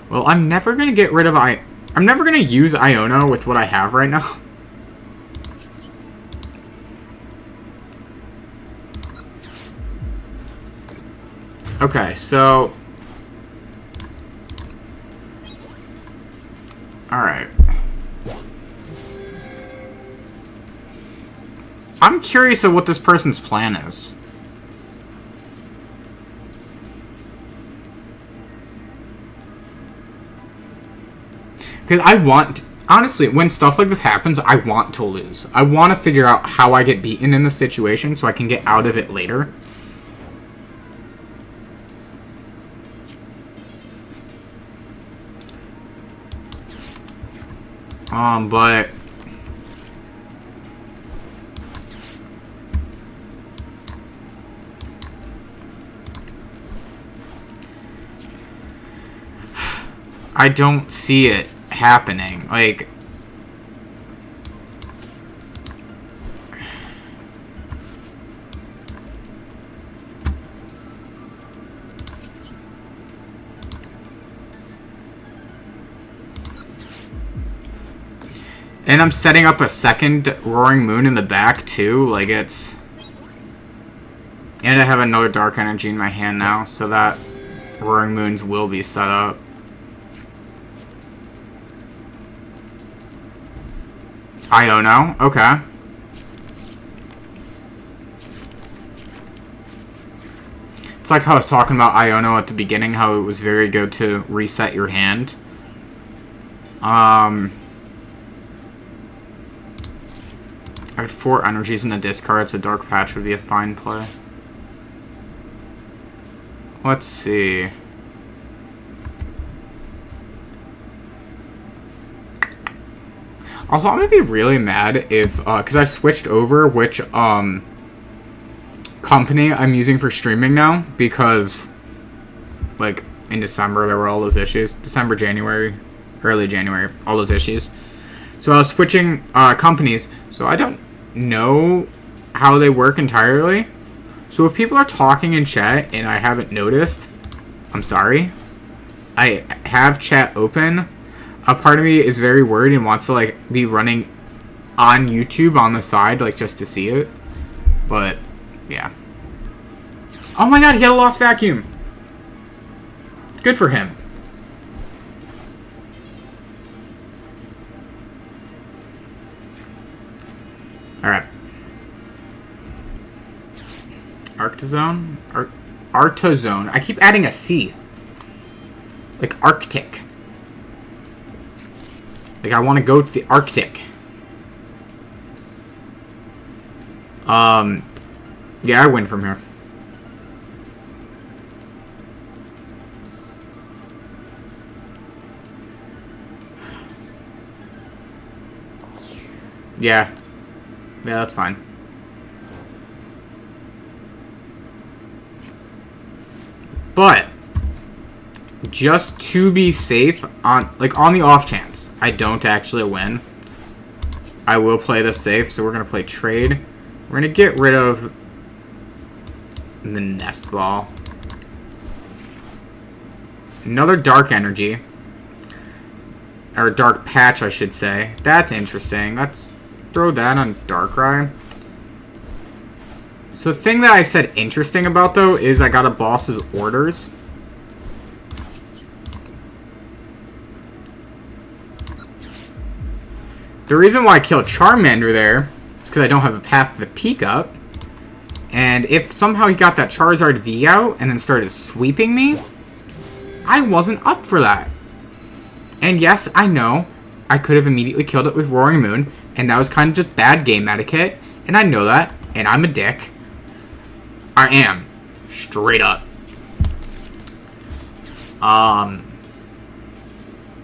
Well, I'm never going to get rid of I'm never going to use Iono with what I have right now. Okay, so... Alright. I'm curious of what this person's plan is. Because I want... Honestly, when stuff like this happens, I want to lose. I want to figure out how I get beaten in the situation so I can get out of it later. But... I don't see it happening. Like... And I'm setting up a second Roaring Moon in the back, too. Like, it's... And I have another Dark Energy in my hand now, so that Roaring Moons will be set up. Iono, okay. It's like how I was talking about Iono at the beginning, how it was very good to reset your hand. I have 4 energies in the discard, so Dark Patch would be a fine play. Let's see. Also, I'm gonna be really mad if, because I switched over which, company I'm using for streaming now, because, like, in December there were all those issues. December, January, early January, all those issues. So I was switching, companies, so I don't know how they work entirely. So if people are talking in chat and I haven't noticed, I'm sorry. I have chat open. A part of me is very worried and wants to, like, be running on YouTube on the side, like, just to see it. But, yeah. Oh my god, he had a Lost Vacuum! Good for him. Alright. Arctozone? Arctozone. I keep adding a C. Like, Arctic. Like, I want to go to the Arctic. Yeah, I win from here. Yeah. Yeah, that's fine. But just to be safe, on the off chance I don't actually win, I will play this safe. So we're gonna play trade. We're gonna get rid of the Nest Ball. Another Dark Energy, or Dark Patch, I should say. That's interesting. Let's throw that on Darkrai. So the thing that I said interesting about, though, is I got a Boss's Orders. The reason why I killed Charmander there is because I don't have a Path to the Peak up. And if somehow he got that Charizard V out and then started sweeping me, I wasn't up for that. And yes, I know I could have immediately killed it with Roaring Moon, and that was kind of just bad game etiquette, and I know that, and I'm a dick. I am. Straight up.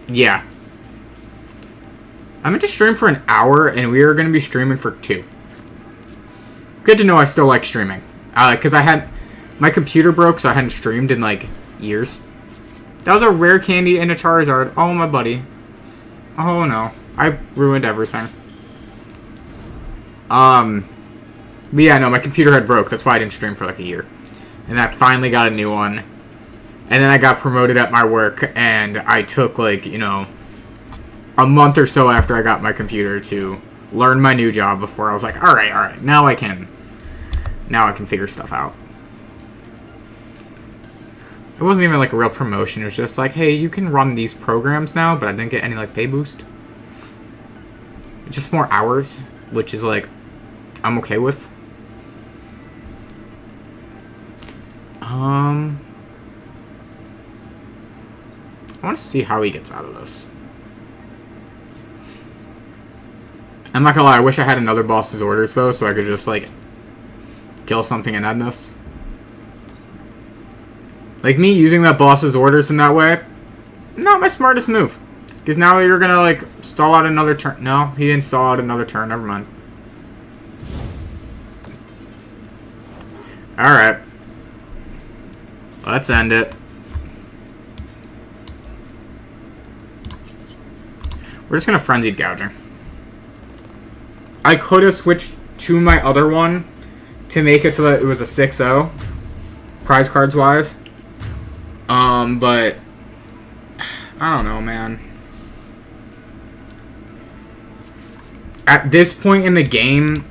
Yeah. I'm going to stream for an hour, and we are going to be streaming for 2. Good to know I still like streaming. Because my computer broke, so I hadn't streamed in, like, years. That was a rare candy and a Charizard. Oh, my buddy. Oh, no. I ruined everything. But yeah, no, my computer had broke. That's why I didn't stream for, like, a year. And I finally got a new one. And then I got promoted at my work, and I took, like, you know, a month or so after I got my computer to learn my new job before I was like, alright, now I can figure stuff out. It wasn't even like a real promotion, it was just like, hey, you can run these programs now, but I didn't get any like pay boost. It's just more hours, which is like, I'm okay with. I want to see how he gets out of this. I'm not gonna lie, I wish I had another boss's orders, though, so I could just, like, kill something and end this. Like, me using that boss's orders in that way, not my smartest move. Because now you're gonna, like, stall out another turn. No, he didn't stall out another turn, never mind. Alright. Let's end it. We're just gonna Frenzied Gouging. I could have switched to my other one to make it so that it was a 6-0, prize cards wise. But I don't know, man. At this point in the game,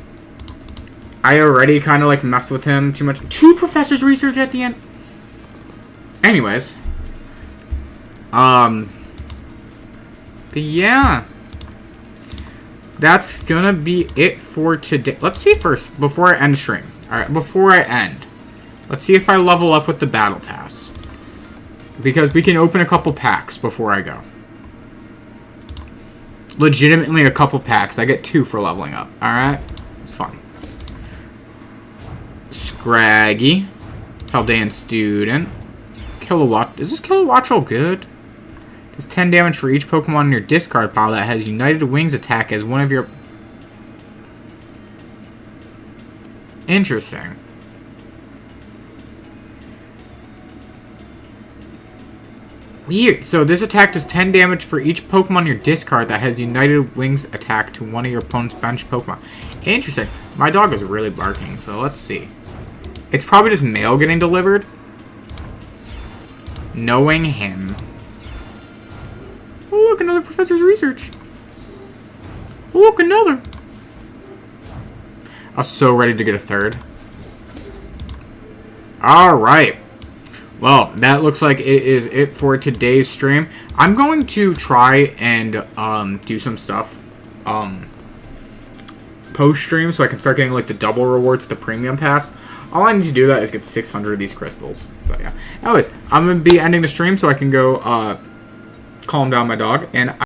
I already kind of like messed with him too much. 2 Professor's Research at the end. Anyways, but yeah. That's gonna be it for today. Let's see first, before I end stream. Alright, before I end. Let's see if I level up with the Battle Pass. Because we can open a couple packs before I go. Legitimately a couple packs. I get 2 for leveling up. Alright? It's fun. Scraggy. Paldean Student. Kilowatt. Is this Kilowattrel good? Does 10 damage for each Pokemon in your discard pile that has United Wings attack as one of your... Interesting. Weird. So this attack does 10 damage for each Pokemon in your discard that has United Wings attack to one of your opponent's bench Pokemon. Interesting. My dog is really barking, so let's see. It's probably just mail getting delivered. Knowing him. Oh, look, another Professor's Research. Oh, look, another. I was so ready to get a 3rd. Alright. Well, that looks like it is it for today's stream. I'm going to try and do some stuff post-stream so I can start getting like the double rewards, the premium pass. All I need to do that is get 600 of these crystals. But yeah. Anyways, I'm going to be ending the stream so I can go calm down my dog. And